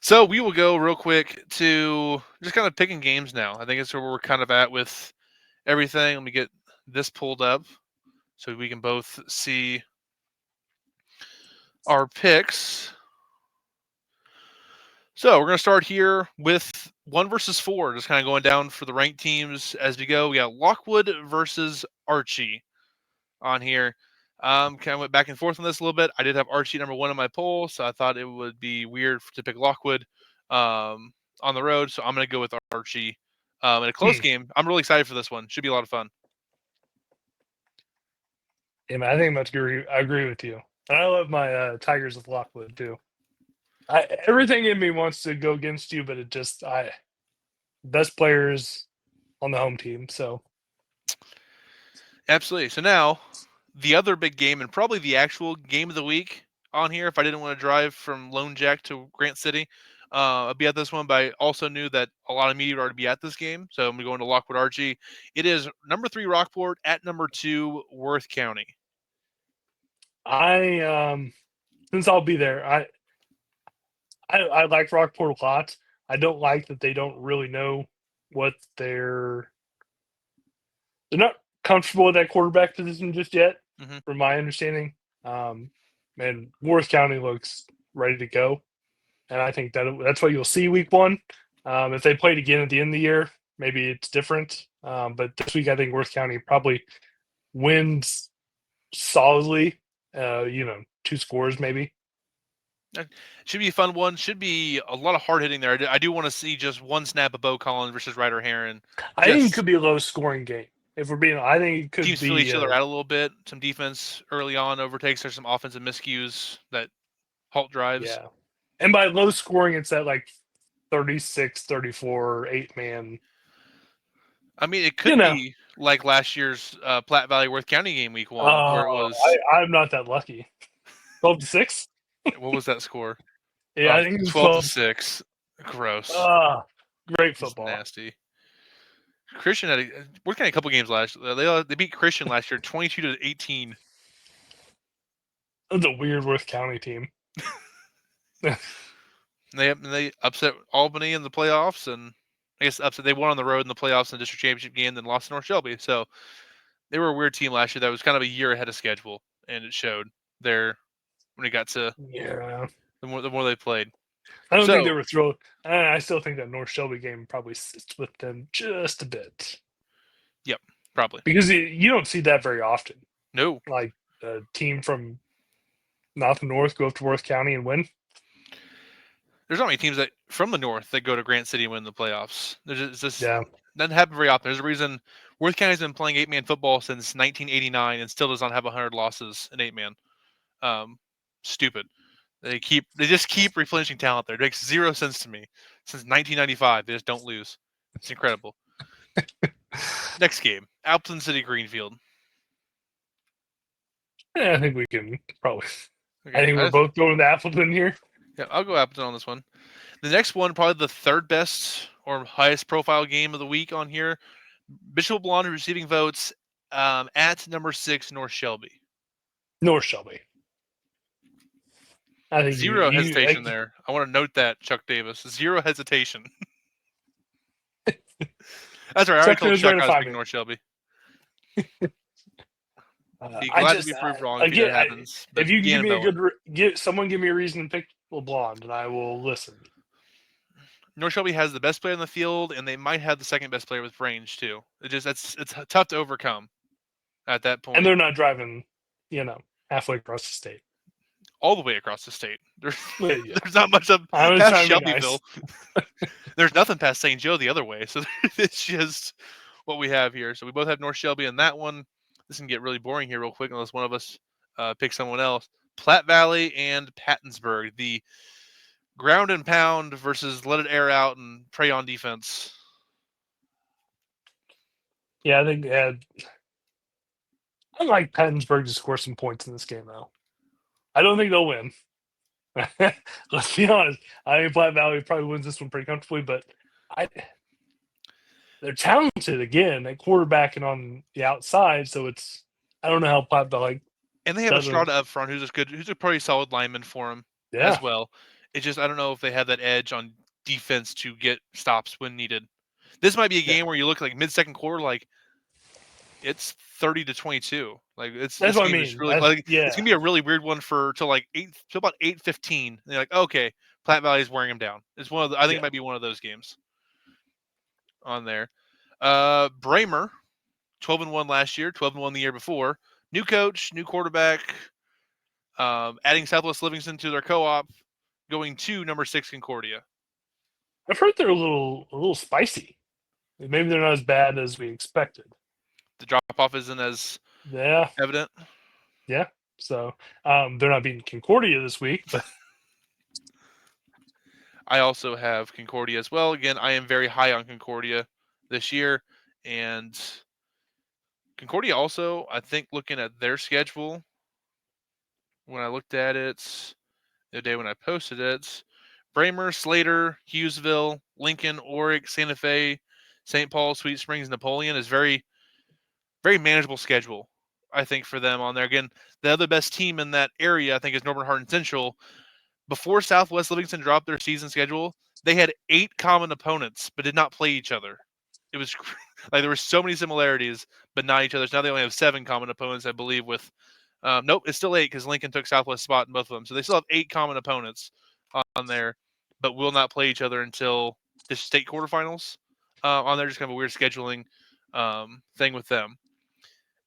So we will go real quick to just kind of picking games now. I think it's where we're kind of at with everything. Let me get this pulled up so we can both see our picks. So we're going to start here with 1 versus 4, just kind of going down for the ranked teams as we go. We got Lockwood versus Archie on here. Kind of went back and forth on this a little bit. I did have Archie number 1 on my poll, so I thought it would be weird to pick Lockwood on the road. So I'm going to go with Archie in a close game. I'm really excited for this one. Should be a lot of fun. Yeah, man, I think I agree with you. And I love my Tigers with Lockwood too. Everything in me wants to go against you, but best players on the home team. So Absolutely. So now the other big game, and probably the actual game of the week on here, if I didn't want to drive from Lone Jack to Grant City, I'd be at this one. But I also knew that a lot of media would already be at this game, so I'm going to Lockwood Archie. It is number 3 Rockport at number 2 Worth County. since I'll be there, I like Rockport a lot. I don't like that they don't really know what they're not comfortable with that quarterback position just yet, from my understanding. And Worth County looks ready to go, and I think that's what you'll see week 1. If they played again at the end of the year, maybe it's different. But this week, I think Worth County probably wins solidly. 2 scores maybe. Should be a fun one. Should be a lot of hard hitting there. I do want to see just one snap of Bo Collins versus Ryder Heron. I think it could be a low scoring game. If we're being, I think it could teams be feel each other out a little bit. Some defense early on overtakes. There's some offensive miscues that halt drives. Yeah. And by low scoring, it's that like 36-34 8-man. I mean, it could be like last year's Platte Valley Worth County game week 1, where it was. I'm not that lucky. 12-6. What was that score? Yeah, I think it was 12-6. Gross. Great football. Nasty. Christian had Worth County a couple games last. They beat Christian last year, 22-18. That was a weird Worth County team. They upset Albany in the playoffs, and I guess upset. They won on the road in the playoffs in the district championship game, then lost to North Shelby. So they were a weird team last year. That was kind of a year ahead of schedule, and it showed there when it got to the more they played. I don't think they were thrilled. I still think that North Shelby game probably sits with them just a bit. Yep, probably because you don't see that very often. No, like a team from North and North go up to Worth County and win. There's not many teams that from the North that go to Grant City and win the playoffs. There's just yeah. Doesn't happen very often. There's a reason Worth County's been playing 8-man football since 1989 and still does not have 100 losses in 8-man. Stupid. They just keep replenishing talent there. It makes zero sense to me. Since 1995, they just don't lose. It's incredible. Next game, Appleton City Greenfield. Yeah, I think we can probably. Okay, I think we're both going to Appleton here. Yeah, I'll go Appleton on this one. The next one, probably the third best or highest profile game of the week on here. Bishop Blonde receiving votes at number 6, North Shelby. North Shelby. I think Zero hesitation there. I want to note that, Chuck Davis. Zero hesitation. That's right. I already told Chuck I was picking North Shelby. Be glad to be proved wrong if that happens. If you give me someone give me a reason to pick LeBlond, and I will listen. North Shelby has the best player in the field, and they might have the second best player with range too. It's tough to overcome at that point. And they're not driving, halfway across the state. All the way across the state. There's not much up past Shelbyville. Nice. There's nothing past St. Joe the other way. So it's just what we have here. So we both have North Shelby in that one. This can get really boring here real quick unless one of us picks someone else. Platte Valley and Pattonsburg. The ground and pound versus let it air out and prey on defense. Yeah, I think I'd like Pattonsburg to score some points in this game, though. I don't think they'll win. Let's be honest. I think Platte Valley probably wins this one pretty comfortably, but they're talented again at quarterback and on the outside. So I don't know how Platte Valley. And they have Estrada up front, who's a pretty solid lineman for him as well. It's just I don't know if they have that edge on defense to get stops when needed. This might be a game where you look like mid-second quarter, like it's 30-22. Like that's what I mean. It's gonna be a really weird one till about 8:15. They're like, okay, Platte Valley's wearing them down. It's one of I think it might be one of those games on there. Bramer, 12-1 last year, 12-1 the year before. New coach, new quarterback. Adding Southwest Livingston to their co-op, going to number 6 Concordia. I've heard they're a little spicy. Maybe they're not as bad as we expected. The drop-off isn't as evident. Yeah. So they're not beating Concordia this week, but I also have Concordia as well. Again, I am very high on Concordia this year, and Concordia also, I think, looking at their schedule, when I looked at it the day when I posted it, Bramer, Slater, Hughesville, Lincoln, Oric, Santa Fe, St. Paul, Sweet Springs, Napoleon is very, very manageable schedule, I think, for them on there. Again, the other best team in that area, I think, is Northern Hardin Central. Before Southwest Livingston dropped their season schedule, they had 8 common opponents, but did not play each other. It was like there were so many similarities, but not each other. So now they only have 7 common opponents, I believe, with nope, it's still 8 because Lincoln took Southwest spot in both of them. So they still have 8 common opponents on there, but will not play each other until the state quarterfinals on there. Just kind of a weird scheduling thing with them.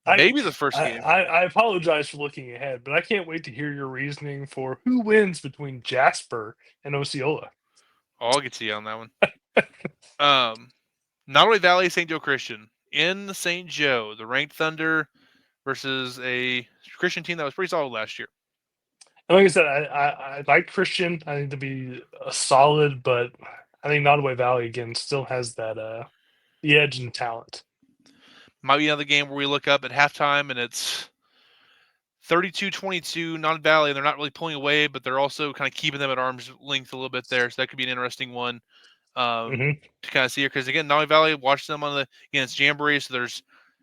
Maybe the first game. I apologize for looking ahead, but I can't wait to hear your reasoning for who wins between Jasper and Osceola. Oh, I'll get to you on that one. Nottoway Valley, St. Joe Christian. In St. Joe, the ranked Thunder versus a Christian team that was pretty solid last year. And like I said, I like Christian. I think to be a solid, but I think Nottoway Valley, again, still has that the edge and talent. Might be another game where we look up at halftime and it's 32-22 Nottoway Valley, and they're not really pulling away, but they're also kind of keeping them at arm's length a little bit there. So that could be an interesting one to kind of see here. Because, again, Nottoway Valley, watch them on it's Jamboree, so there's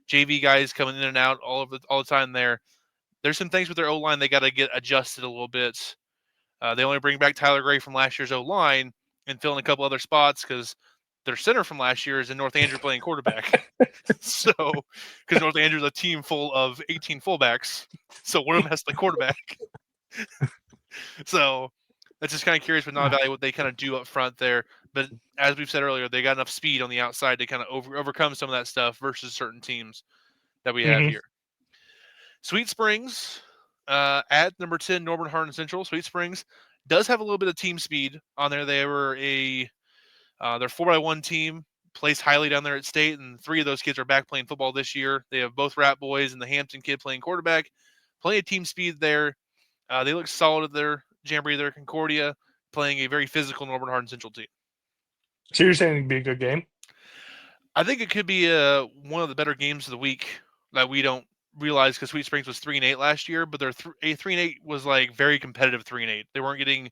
JV guys coming in and out all the time there. There's some things with their O-line they got to get adjusted a little bit. They only bring back Tyler Gray from last year's O-line and fill in a couple other spots because their center from last year is in North Andrew playing quarterback. So, because North Andrew's a team full of 18 fullbacks, so one of them has to play quarterback. So, that's just kind of curious with Nottoway Valley what they kind of do up front there. But as we've said earlier, they got enough speed on the outside to kind of overcome some of that stuff versus certain teams that we have here. Sweet Springs at number 10, Northern Hardin Central. Sweet Springs does have a little bit of team speed on there. They were their 4x1 team, placed highly down there at state, and 3 of those kids are back playing football this year. They have both Rat Boys and the Hampton kid playing quarterback. Plenty of team speed there. They look solid at their Jamboree there, Concordia, playing a very physical Northern Hardin Central team. So you're saying it'd be a good game? I think it could be one of the better games of the week that we don't realize because Sweet Springs was 3-8 last year, but their 3-8 was like very competitive 3-8. They weren't getting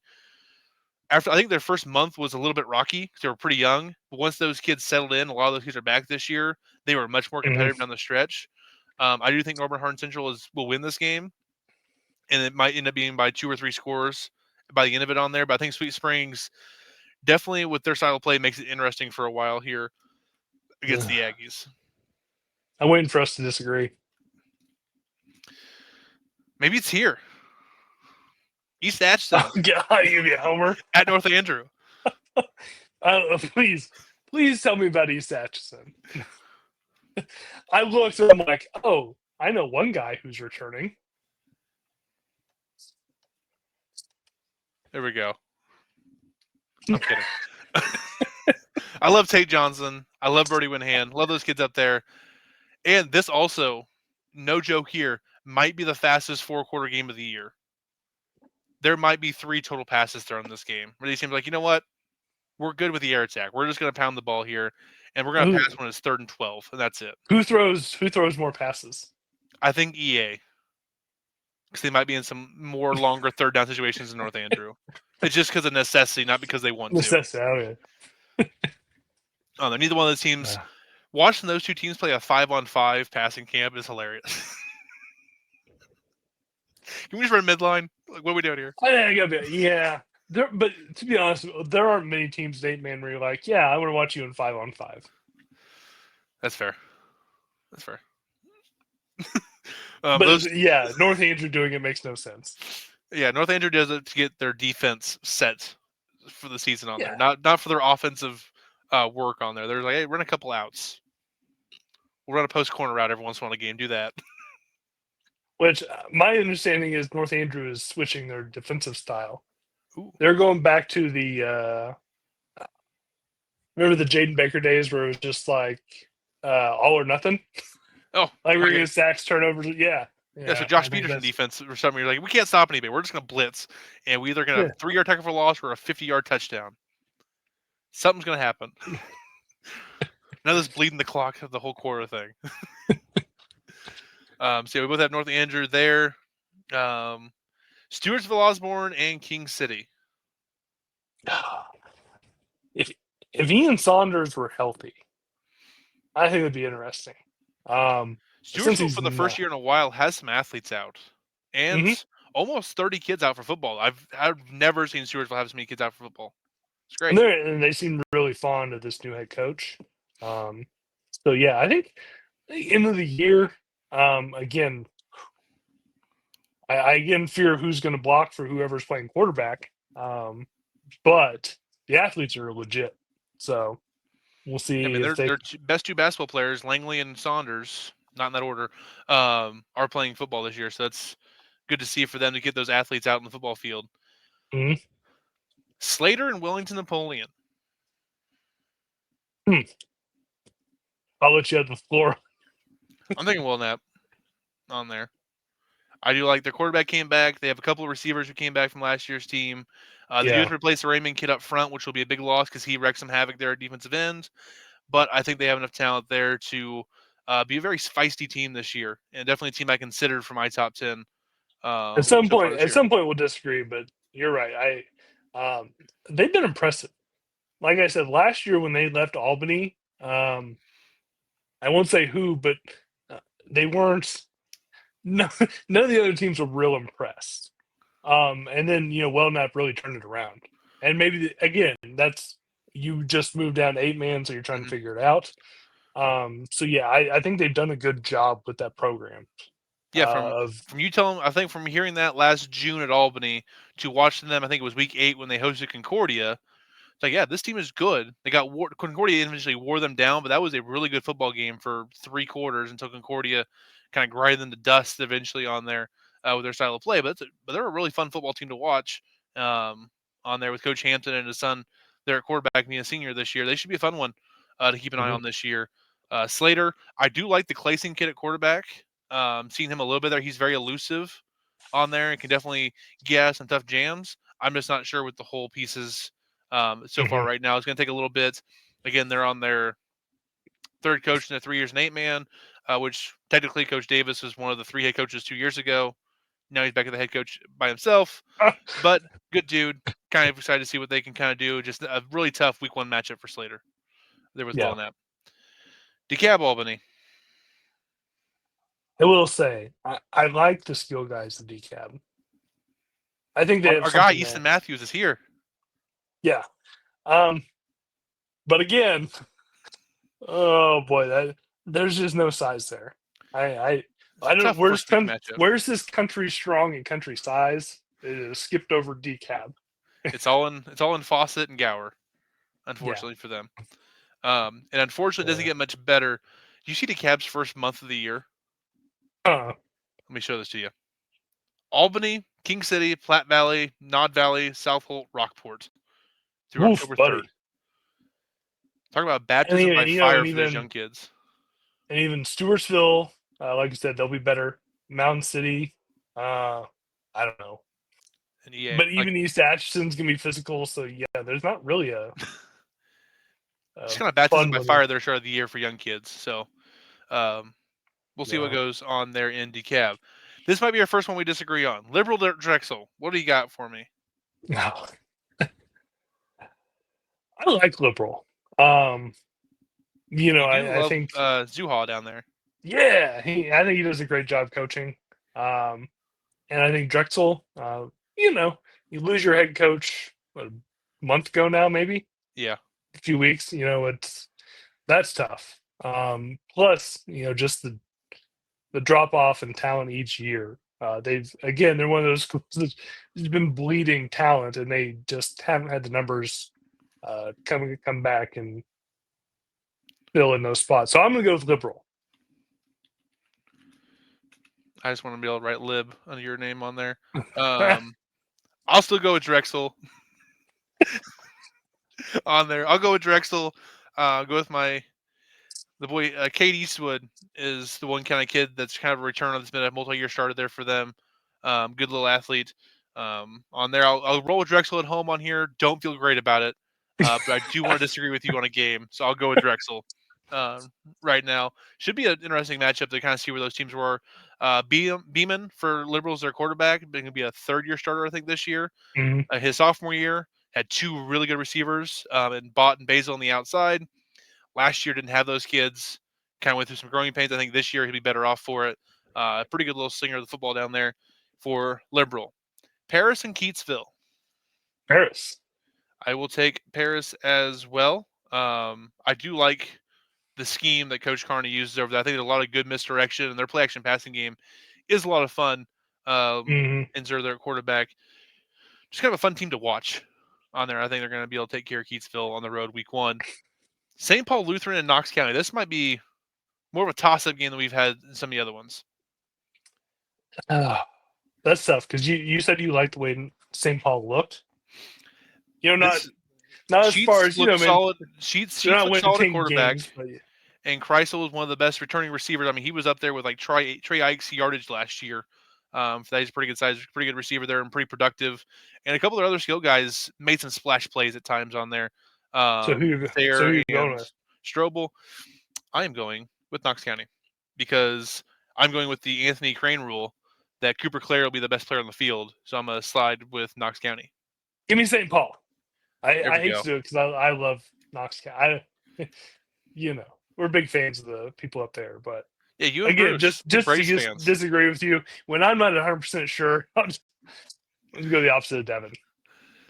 after. I think their first month was a little bit rocky because they were pretty young. But once those kids settled in, a lot of those kids are back this year. They were much more competitive down the stretch. I do think Northern Hardin Central will win this game, and it might end up being by 2 or 3 scores by the end of it on there. But I think Sweet Springs definitely, with their style of play, makes it interesting for a while here against the Aggies. I'm waiting for us to disagree. Maybe it's here. East Atchison. Oh, God, you be a homer. At North Andrew. Please tell me about East Atchison. I looked and I'm like, oh, I know one guy who's returning. There we go. I'm kidding. I love Tate Johnson. I love Birdie Winhand. Love those kids up there. And this also, no joke here, might be the fastest 4-quarter game of the year. There might be 3 total passes thrown in this game. Where these teams like, you know what? We're good with the air attack. We're just going to pound the ball here, and we're going to pass when it's 3rd and 12, and that's it. Who throws more passes? I think EA. Because they might be in some more longer 3rd down situations in North Andrew. It's just because of necessity, not because they want to. Necessity. Neither one of those teams. Watching those 2 teams play a 5-on-5 passing camp is hilarious. Can we just run midline? Like, what are we doing here? Yeah. But to be honest, there aren't many teams 8-man where you're like, yeah, I want to watch you in 5-on-5. That's fair. But North Andrew doing it makes no sense. Yeah, North Andrew does it to get their defense set for the season on there, not for their offensive work on there. They're like, hey, run a couple outs. We'll run a post corner route every once in a while in a game. Do that. Which my understanding is North Andrew is switching their defensive style. Ooh. They're going back to the remember the Jaden Baker days where it was just like all or nothing. Oh, like we're gonna sacks, turnovers. Yeah. So Josh Peterson defense or something. You're like, we can't stop anybody. We're just gonna blitz, and we either gonna 3-yard tackle for loss or a 50-yard touchdown. Something's gonna happen. Now this bleeding the clock of the whole quarter thing. So we both have North Andrew there. Stewartsville, Osborne, and King City. If Ian Saunders were healthy, I think it would be interesting. Stewartsville, for the first year in a while, has some athletes out, and almost 30 kids out for football. I've never seen Stewartsville have so many kids out for football. It's great. And they seem really fond of this new head coach. So yeah, I think at the end of the year, again, I again fear who's going to block for whoever's playing quarterback. But the athletes are legit, so we'll see. I mean, their best 2 basketball players, Langley and Saunders, not in that order, are playing football this year. So that's good to see for them to get those athletes out in the football field. Mm-hmm. Slater and Wellington Napoleon. I'll let you have the floor. I'm thinking Will Knapp on there. I do like their quarterback came back. They have a couple of receivers who came back from last year's team. They do replace the Raymond kid up front, which will be a big loss because he wrecked some havoc there at defensive end. But I think they have enough talent there to be a very feisty team this year, and definitely a team I considered for my top 10. At some point, we'll disagree, but you're right. They've been impressive. Like I said, last year when they left Albany, I won't say who, but they weren't. No, none of the other teams were real impressed. And then Wellknapp really turned it around. And maybe again, that's you just moved down to 8-man, so you're trying to figure it out. So yeah, I think they've done a good job with that program. Yeah, from you telling, I think from hearing that last June at Albany to watching them, I think it was week 8 when they hosted Concordia. It's like, yeah, this team is good. They got Concordia eventually wore them down, but that was a really good football game for 3 quarters until Concordia kind of grinded them to dust eventually on there with their style of play. But they're a really fun football team to watch on there with Coach Hampton and his son there at quarterback, being a senior this year. They should be a fun one to keep an eye on this year. Slater, I do like the Clayson kid at quarterback. Seen him a little bit there. He's very elusive. on there and can definitely get us some tough jams. I'm just not sure with the whole pieces so far Mhm. right now. It's going to take a little bit. Again, they're on their third coach in the 3 years and 8-man, which technically Coach Davis was one of the 3 head coaches 2 years ago. Now he's back at the head coach by himself, but good dude. Kind of excited to see what they can kind of do. Just a really tough week 1 matchup for Slater there with Yeah, Belknap. DeKalb Albany. I will say I like the skill guys in DCAB. I think they have Our guy something Easton there. Matthews is here. Yeah. Um, but again, oh boy, there's just no size there. It's a I don't. tough first week matchup. Where's this country strong and country size? It is skipped over DCAB. It's all in Fawcett and Gower, Yeah. unfortunately for them. And unfortunately, it doesn't Yeah. get much better. Do you see DeKalb's first month of the year? Uh, Let me show this to you. Albany, King City, Platte Valley, Nod Valley, South Holt, Rockport through Woof, October 3rd. buddy. Talk about And baptism by even fire for those young kids. and even Stewartsville, like I said, they'll be better. Mountain City, I don't know. And EA, But even East Atchison's gonna be physical, so yeah, there's not really just a kind of baptism fun by one there. fire their start of the year for young kids. So um, we'll see what Yeah. goes on there in DeKalb. This might be our first one we disagree on. Liberal Drexel. What do you got for me? No. I like liberal. Um, You do I love think Zuhal down there. yeah, I think he does a great job coaching. Um, and I think Drexel, you lose your head coach what, a month ago now, maybe Yeah. a few weeks. That's tough. Plus, just the drop off in talent each year. They're one of those schools that's been bleeding talent, and they just haven't had the numbers come back and fill in those spots. So I'm going to go with liberal. I just want to be able to write lib under your name on there. I'll still go with Drexel on there. I'll go with Drexel. Go with the boy Kate Eastwood is the one kind of kid that's kind of a returner that's been a multi-year starter there for them. Good little athlete. On there, I'll roll with Drexel at home on here. Don't feel great about it, but I do want to disagree with you on a game, so I'll go with Drexel right now. Should be an interesting matchup to kind of see where those teams were. Beeman for Liberals, their quarterback, going to be a third-year starter, I think, this year. Mhm. His sophomore year had 2 really good receivers, and Bott and Basil on the outside. Last year didn't have those kids. Kind of went through some growing pains. I think this year he'll be better off for it. Pretty good little slinger of the football down there for Liberal. Paris and Keatsville. Paris. I will take Paris as well. I do like the scheme that Coach Carney uses over there. I think there's a lot of good misdirection, and their play action passing game is a lot of fun. Mhm. Inzer, their quarterback, just kind of a fun team to watch on there. I think they're going to be able to take care of Keatsville on the road week 1. St. Paul Lutheran and Knox County. This might be more of a toss-up game than we've had in some of the other ones. That's tough because you said you liked the way St. Paul looked. This Not as far Sheets as looked man. solid. Sheets They're not looked solid at winning quarterback, games, but and Kreisel was one of the best returning receivers. I mean, he was up there with like Trey Ike's yardage last year. For that, he's a pretty good size, pretty good receiver there, and pretty productive. And a couple of other skill guys made some splash plays at times on there. so who Thayer you going and with? Strobel. I am going with Knox County because I'm going with the Anthony Crane rule that Cooper Clare will be the best player on the field. So I'm going to slide with Knox County. Give me St. Paul. There I we hate go. to do it because I love Knox County. We're big fans of the people up there, but Yeah, you and again, Bruce, big just to Braves fans. disagree with you when I'm not 100% sure. Let's go the opposite of Devin.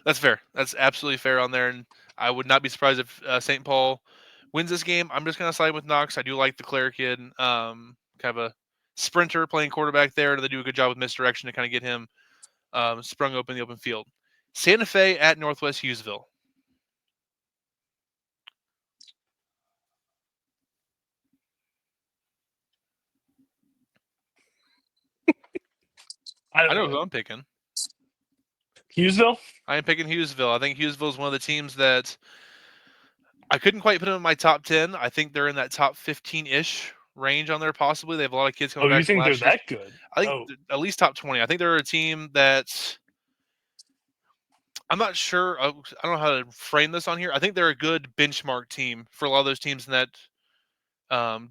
That's fair. That's absolutely fair on there, and I would not be surprised if St. Paul wins this game. I'm just going to side with Knox. I do like the Clare kid, kind of a sprinter playing quarterback there, and they do a good job with misdirection to kind of get him sprung open in the open field. Santa Fe at Northwest Hughesville. I know who I'm picking. Hughesville? I am picking Hughesville. I think Hughesville is one of the teams that I couldn't quite put them in my top 10. I think they're in that top 15-ish range on there. Possibly they have a lot of kids coming Oh, you back from think they're last year. that good? I think Oh, at least top 20. I think they're a team that I'm not sure. I don't know how to frame this on here. I think they're a good benchmark team for a lot of those teams in that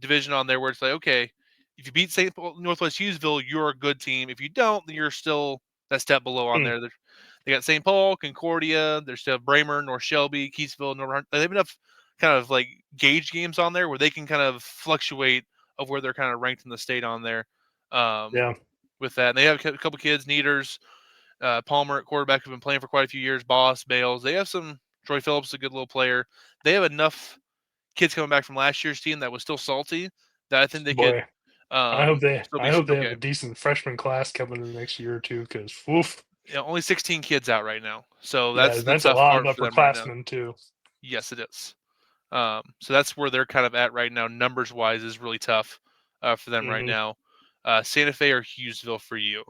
division on there, where it's like, okay, if you beat St. Paul, Northwest Hughesville, you're a good team. If you don't, then you're still that step below on there. They got St. Paul, Concordia. There's still Bramer, North Shelby, Keysville, North Hunt. They have enough kind of like gauge games on there where they can kind of fluctuate of where they're kind of ranked in the state on there. yeah. With that, and they have a couple kids, Neaters, Palmer at quarterback, who've been playing for quite a few years. Boss, Bales. They have some. Troy Phillips, a good little player. They have enough kids coming back from last year's team that was still salty that I think they could Boy, I hope they still I be hope they have okay. a decent freshman class coming in the next year or two. Because woof, You know, only 16 kids out right now, so yeah, that's the that's a tough lot of part for them right now. upperclassmen too. Yes, it is. So that's where they're kind of at right now, numbers wise, is really tough for them right Hmm. now. Santa Fe or Hughesville for you?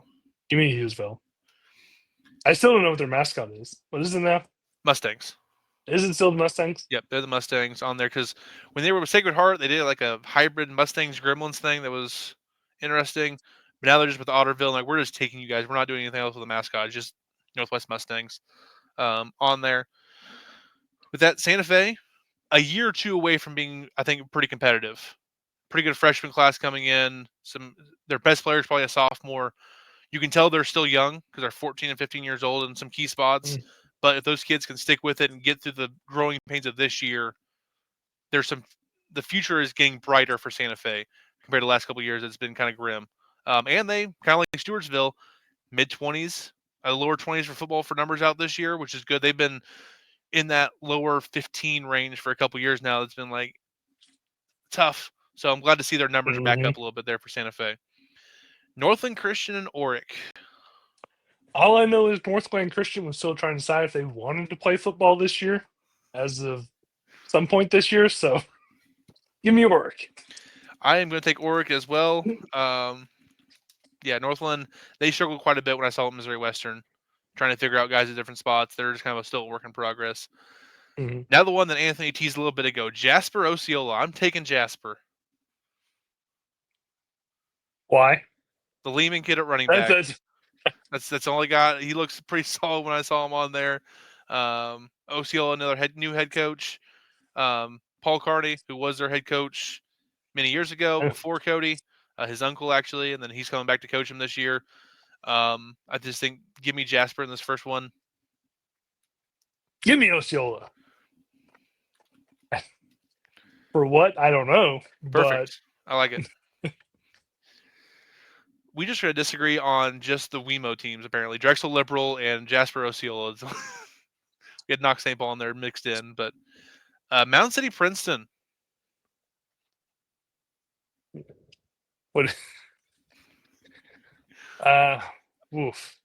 Give me Hughesville. I still don't know what their mascot is. What is it now? Mustangs. Is it still the Mustangs? Yep, they're the Mustangs on there because when they were with Sacred Heart, they did like a hybrid Mustangs Gremlins thing that was interesting. But now they're just with Otterville. Like, we're just taking you guys. We're not doing anything else with the mascot. It's just Northwest Mustangs on there. With that, Santa Fe, a year or two away from being, I think, pretty competitive. Pretty good freshman class coming in. Their best player is probably a sophomore. You can tell they're still young because they're 14 and 15 years old in some key spots. Mm. But if those kids can stick with it and get through the growing pains of this year, there's some. The future is getting brighter for Santa Fe compared to the last couple of years. It's been kind of grim. And they kind of like Stewartsville, mid-20s, lower 20s for football for numbers out this year, which is good. They've been in that lower 15 range for a couple of years now. It's been like tough. So I'm glad to see their numbers are back Hmm. up a little bit there for Santa Fe. Northland Christian and Oric. All I know is Northland Christian was still trying to decide if they wanted to play football this year, as of some point this year. So give me Oric. I am going to take Oric as well. Yeah, Northland, they struggled quite a bit when I saw Missouri Western, trying to figure out guys at different spots. They're just kind of still a work in progress. Hmm. Now the one that Anthony teased a little bit ago, Jasper Osceola. I'm taking Jasper. Why? The Lehman kid at running That's, back. that's That's all I got. He looks pretty solid when I saw him on there. Osceola, another new head coach. Paul Carney, who was their head coach many years ago before Cody, his uncle actually, and then he's coming back to coach him this year. I just think give me Jasper in this first one. give me Osceola. For what? I don't know. But Perfect. I like it. We just going to disagree on just the WeMo teams, apparently. Drexel Liberal and Jasper Osceola. We had Knox St. Paul in there mixed in. But Mountain City Princeton. what? Oof.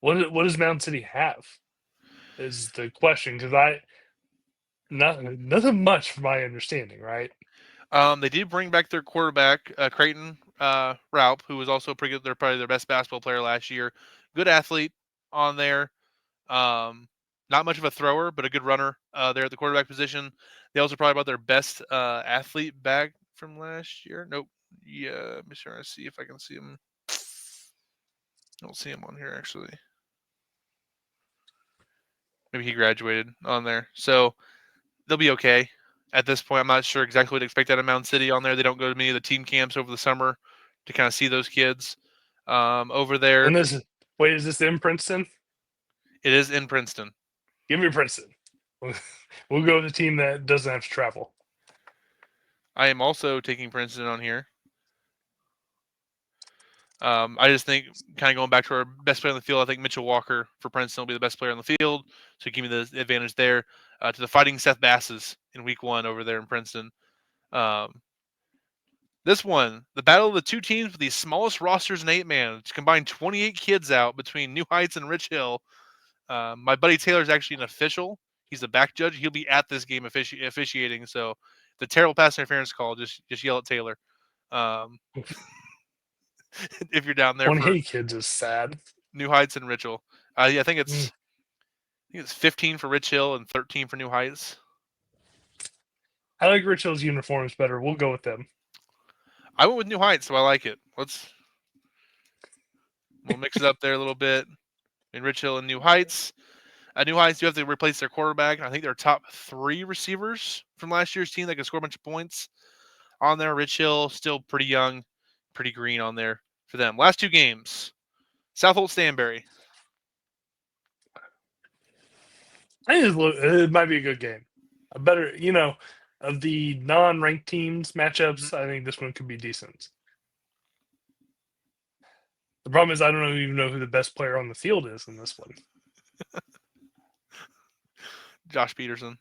What does Mountain City have? Is the question, because nothing much from my understanding, right? They did bring back their quarterback, Creighton Raup, who was also pretty good. They're probably their best basketball player last year. Good athlete on there. Not much of a thrower, but a good runner there at the quarterback position. They also probably brought their best athlete back from last year. Nope. Yeah, let me try to see if I can see him. I don't see him on here actually. Maybe he graduated on there, so they'll be okay. At this point, I'm not sure exactly what to expect out of Mountain City on there. They don't go to many of the team camps over the summer to kind of see those kids over there. And this wait, is this in Princeton? It is in Princeton. Give me Princeton. We'll go with the team that doesn't have to travel. I am also taking Princeton on here. I just think, kind of going back to our best player on the field, I think Mitchell Walker for Princeton will be the best player on the field. So give me the advantage there. To the Fighting Seth Basses in week 1 over there in Princeton. This one, the battle of the two teams with the smallest rosters in 8-man. It's combined 28 kids out between New Heights and Rich Hill. My buddy Taylor is actually an official. He's a back judge. He'll be at this game officiating. So the terrible pass interference call, just yell at Taylor. If you're down there for 28 kids is sad. New Heights and Rich Hill. Yeah, I think Mm. it's 15 for Rich Hill and 13 for New Heights. I like Rich Hill's uniforms better. We'll go with them. I went with New Heights, so I like it. We'll mix it up there a little bit. In Rich Hill and New Heights. New Heights, you have to replace their quarterback. I think their top 3 receivers from last year's team that can score a bunch of points on there. Rich Hill, still pretty young, pretty green on there for them. Last 2 games. Southold Stanberry. I think it might be a good game. A better, of the non-ranked teams matchups, I think this one could be decent. The problem is I don't even know who the best player on the field is in this one. Josh Peterson.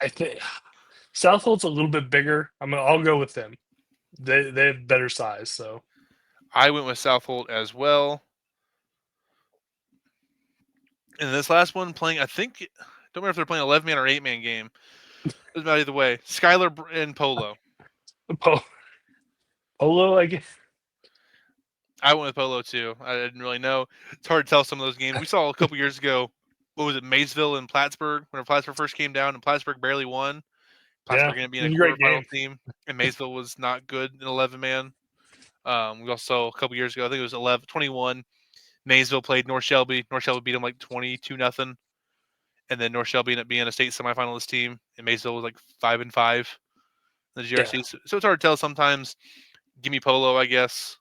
I think Southold's a little bit bigger. I'll go with them. They have better size, so I went with Southold as well. And this last one playing, I think, don't remember if they're playing 11-man or 8-man game. Doesn't matter either way. Skylar and Polo. Polo, I guess. I went with Polo too. I didn't really know. It's hard to tell some of those games. We saw a couple years ago, what was it, Maysville and Plattsburgh, when Plattsburgh first came down and Plattsburgh barely won. Plattsburgh ended up being a quarterfinal team, and Maysville was not good in 11-man. We also saw a couple years ago, I think it was 21. Maysville played North Shelby. North Shelby beat them like 22-0. And then North Shelby ended up being a state semifinalist team, and Maysville was like 5-5 in the GRC. Yeah. So it's hard to tell sometimes. Give me Polo, I guess.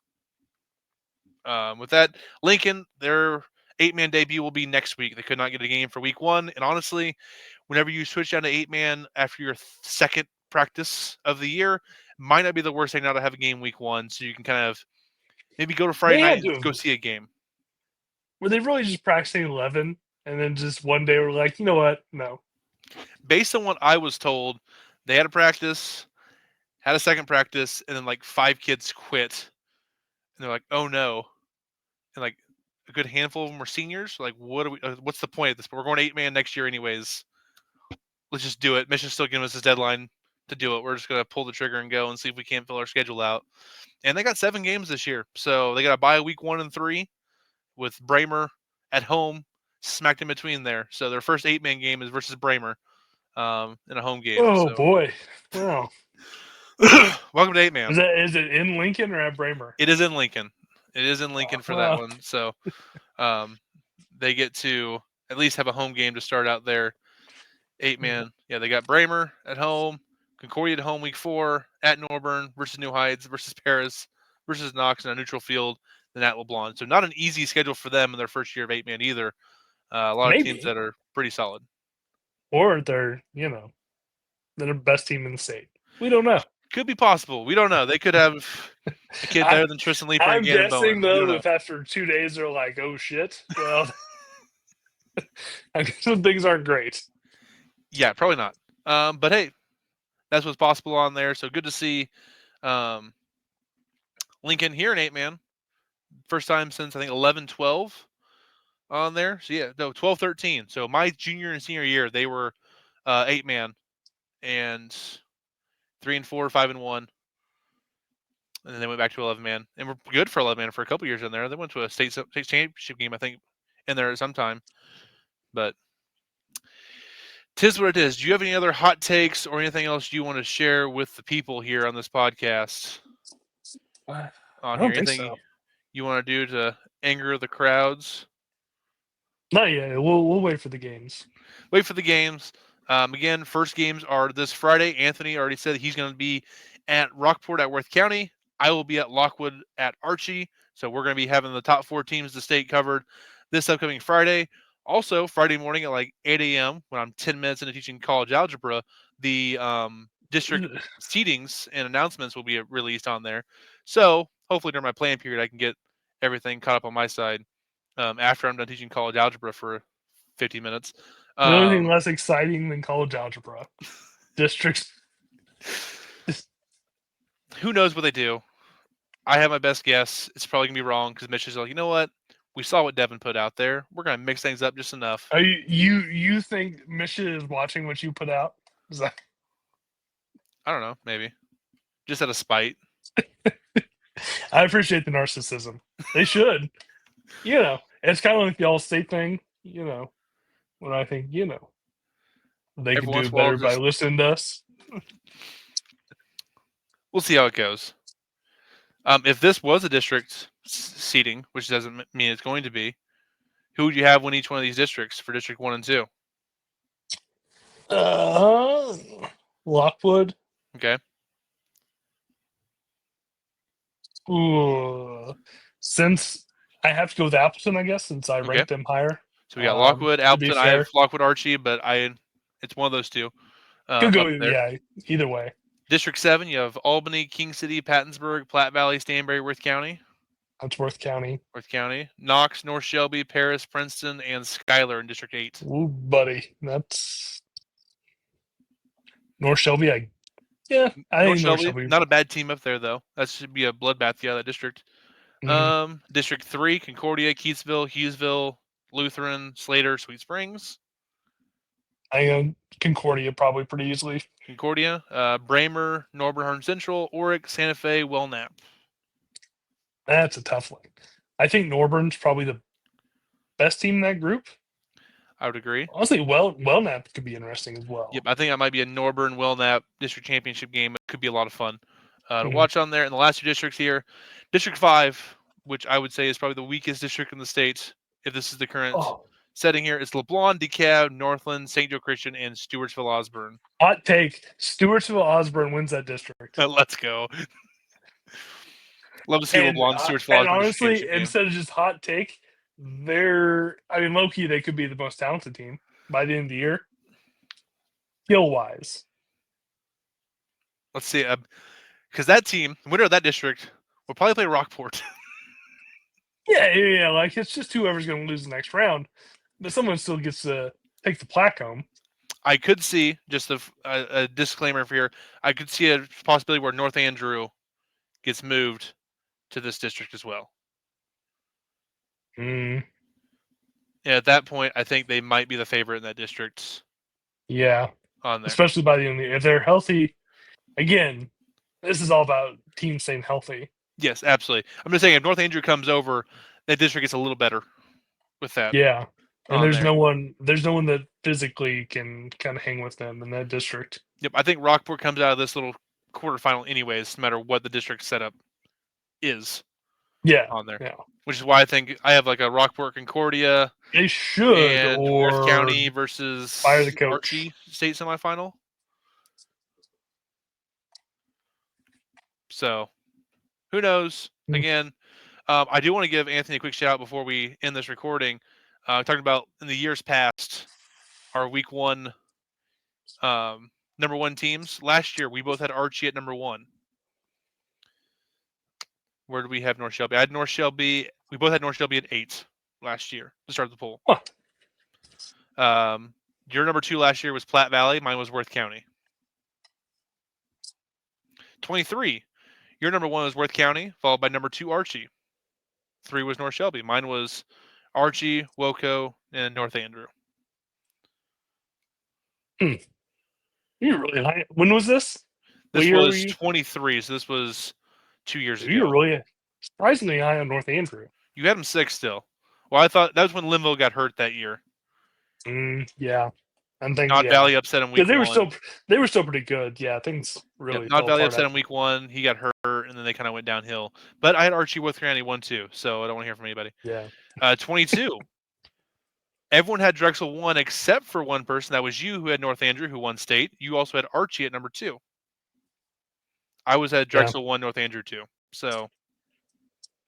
With that, Lincoln, their 8-man debut will be next week. They could not get a game for week 1. And honestly, whenever you switch down to 8-man after your second practice of the year, might not be the worst thing now to have a game week 1, so you can kind of maybe go to Friday night and go see a game. Were they really just practicing 11, and then just one day we're like, you know what? No. Based on what I was told, they had a practice, had a second practice, and then like 5 kids quit. And they're like, oh no. And like a good handful of them were seniors. Like, what's the point of this? But we're going 8-man next year anyways. Let's just do it. Mission's still giving us this deadline to do it. We're just going to pull the trigger and go and see if we can't fill our schedule out. And they got 7 games this year. So they got to bye week 1 and 3 with Bramer at home, smacked in between there. So their first 8-man game is versus Bramer in a home game. Oh, so. Boy. Wow. Welcome to 8-man. Is it in Lincoln or at Bramer? It is in Lincoln. It is in Lincoln for that one. So they get to at least have a home game to start out their 8-man. Yeah, they got Bramer at home, Concordia at home week 4, at Norburn versus New Heights versus Paris versus Knox in a neutral field, then at LeBlanc. So not an easy schedule for them in their first year of 8-man either. A lot of teams that are pretty solid. Or they're the best team in the state. We don't know. Could be possible. We don't know. They could have a kid better than Tristan Leeper and Gannon Bowen. I'm guessing, though, if after 2 days they're like, oh, shit, well, I guess some things aren't great. Yeah, probably not. But, hey, that's what's possible on there. So good to see Lincoln here in 8-man. First time since, I think, 11-12 on there. So, yeah, no, 12-13. So my junior and senior year, they were 8-man and 3-4, 5-1. And then they went back to 11-man. And we're good for 11-man for a couple years in there. They went to a state championship game, I think, in there at some time. But tis what it is. Do you have any other hot takes or anything else you want to share with the people here on this podcast? I don't think so. You want to do to anger the crowds? Not yet. We'll wait for the games. Wait for the games. Again, first games are this Friday. Anthony already said he's going to be at Rockport at Worth County. I will be at Lockwood at Archie. So we're going to be having the top 4 teams of the state covered this upcoming Friday. Also, Friday morning at like 8 a.m., when I'm 10 minutes into teaching college algebra, the district seatings and announcements will be released on there. So hopefully during my plan period, I can get everything caught up on my side after I'm done teaching college algebra for 50 minutes. The only thing less exciting than college algebra. Districts. Who knows what they do? I have my best guess. It's probably going to be wrong because Mitch is like, you know what? We saw what Devin put out there. We're going to mix things up just enough. Are you think Misha is watching what you put out? Is that... I don't know. Maybe. Just out of spite. I appreciate the narcissism. They should. It's kind of like the all-state thing. When I think, They Every could once do in a while, better by just listening to us. we'll see how it goes. If this was a district seating, which doesn't mean it's going to be, who would you have win each one of these districts for District 1 and 2? Lockwood. Okay. Ooh. Since I have to go with Appleton, I guess, since I Okay. ranked them higher. So we got Lockwood, To be Appleton. I have fair, Lockwood, Archie, but it's one of those two. could go. Up there. Yeah, either way. District 7, you have Albany, King City, Pattonsburg, Platte Valley, Stanberry, Worth County. That's Worth County. Knox, North Shelby, Paris, Princeton, and Schuyler in District 8. Ooh, buddy, that's North Shelby. I think North Shelby. Not a bad team up there, though. That should be a bloodbath, that district. Mhm. District 3, Concordia, Keatsville, Hughesville, Lutheran, Slater, Sweet Springs. I think Concordia probably pretty easily. Concordia, Bramer, Norberhorn Central, Oric, Santa Fe, Wellnap. That's a tough one. I think Norburn's probably the best team in that group. I would agree. Honestly, Wellnap could be interesting as well. Yep, I think that might be a Norburn Wellnap district championship game. It could be a lot of fun to watch on there. And the last two districts here, District 5, which I would say is probably the weakest district in the state, if this is the current setting here, is LeBlanc, DeKalb, Northland, St. Joe Christian, and Stewartsville Osborne. Hot take: Stewartsville Osborne wins that district. Let's go. Love to see LeBlanc, Stewartsville and Osborne. Honestly, instead of just hot take, low-key, they could be the most talented team by the end of the year, skill-wise. Let's see, because that team, winner of that district, will probably play Rockport. Yeah, like it's just whoever's going to lose the next round, but someone still gets to take the plaque home. I could see, just a disclaimer for here, I could see a possibility where North Andrew gets moved to this district as well. Mm. Yeah, at that point, I think they might be the favorite in that district. Yeah, on there, especially by the end of the year. If they're healthy, again, this is all about teams staying healthy. Yes, absolutely. I'm just saying, if North Andrew comes over, that district gets a little better with that. Yeah, and there's no one that physically can kind of hang with them in that district. Yep, I think Rockport comes out of this little quarterfinal anyways, no matter what the district setup is. Yeah, on there. Yeah, which is why I think I have like a Rockport Concordia. They should and or Worth County versus fire the coach. Archie state semifinal. So, who knows? Again, I do want to give Anthony a quick shout out before we end this recording. Talking about in the years past, our week 1 number 1 teams. Last year, we both had Archie at number 1. Where did we have North Shelby? I had North Shelby. We both had North Shelby at 8 last year to start the poll. Huh. Your number 2 last year was Platte Valley. Mine was Worth County. 23. Your number 1 was Worth County, followed by number 2 Archie. 3 was North Shelby. Mine was Archie, Woco, and North Andrew. You're really high. When was this? This was 23, so this was 2 years ago. You're really surprisingly high on North Andrew. You had him 6 still. Well, I thought that was when Linville got hurt that year. Yeah. I'm thinking Knott Valley upset him week 1. They were still pretty good. Yeah, things really. Knott Valley upset him week 1. He got hurt, and then they kind of went downhill. But I had Archie Worth County 1 too, so I don't want to hear from anybody. Yeah. 22. Everyone had Drexel 1 except for one person. That was you, who had North Andrew, who won state. You also had Archie at number 2. I was at Drexel 1, North Andrew 2. So,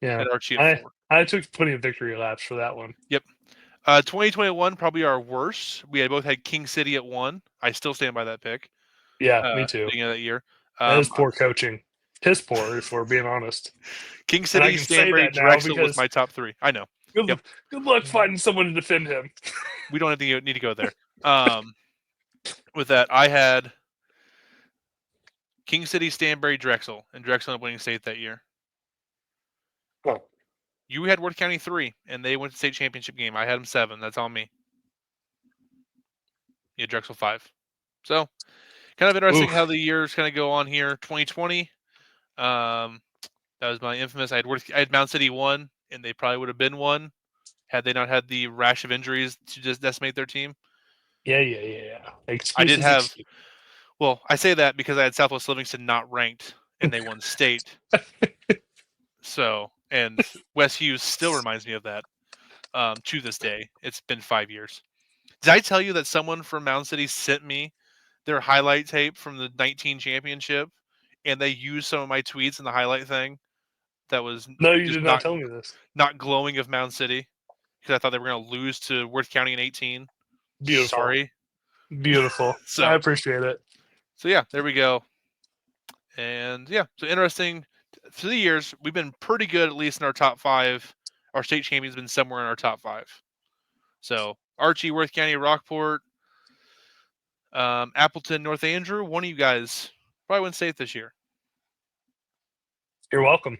yeah, Archie at 4. I took plenty of victory laps for that one. Yep. 2021, probably our worst. We had both had King City at 1. I still stand by that pick. Yeah, me too. Beginning of that year. That is poor coaching. Piss poor, if we're being honest. King City, Stanberry, Drexel was my top 3. I know. Good luck finding someone to defend him. We don't need to go there. With that, I had King City, Stanberry, Drexel, and Drexel ended up winning state that year. Oh. You had Worth County 3, and they went to state championship game. I had them 7. That's on me. Yeah, Drexel 5. So, kind of interesting how the years kind of go on here. 2020, that was my infamous. I had Mount City 1, and they probably would have been 1 had they not had the rash of injuries to just decimate their team. Yeah. I Excuse did is have, excuse. well, I say that because I had Southwest Livingston not ranked and they won state. So, and West Hughes still reminds me of that to this day. It's been 5 years. Did I tell you that someone from Mound City sent me their highlight tape from the 19 championship and they used some of my tweets in the highlight thing that was No, you just did not tell me this. not glowing of Mound City because I thought they were going to lose to Worth County in 18. Beautiful. Sorry. Beautiful. So, I appreciate it. so yeah, there we go. And yeah, so interesting. Through the years, we've been pretty good, at least in our top 5. Our state champion's been somewhere in our top 5. So Archie, Worth County, Rockport, Appleton, North Andrew. One of you guys probably win state this year. You're welcome.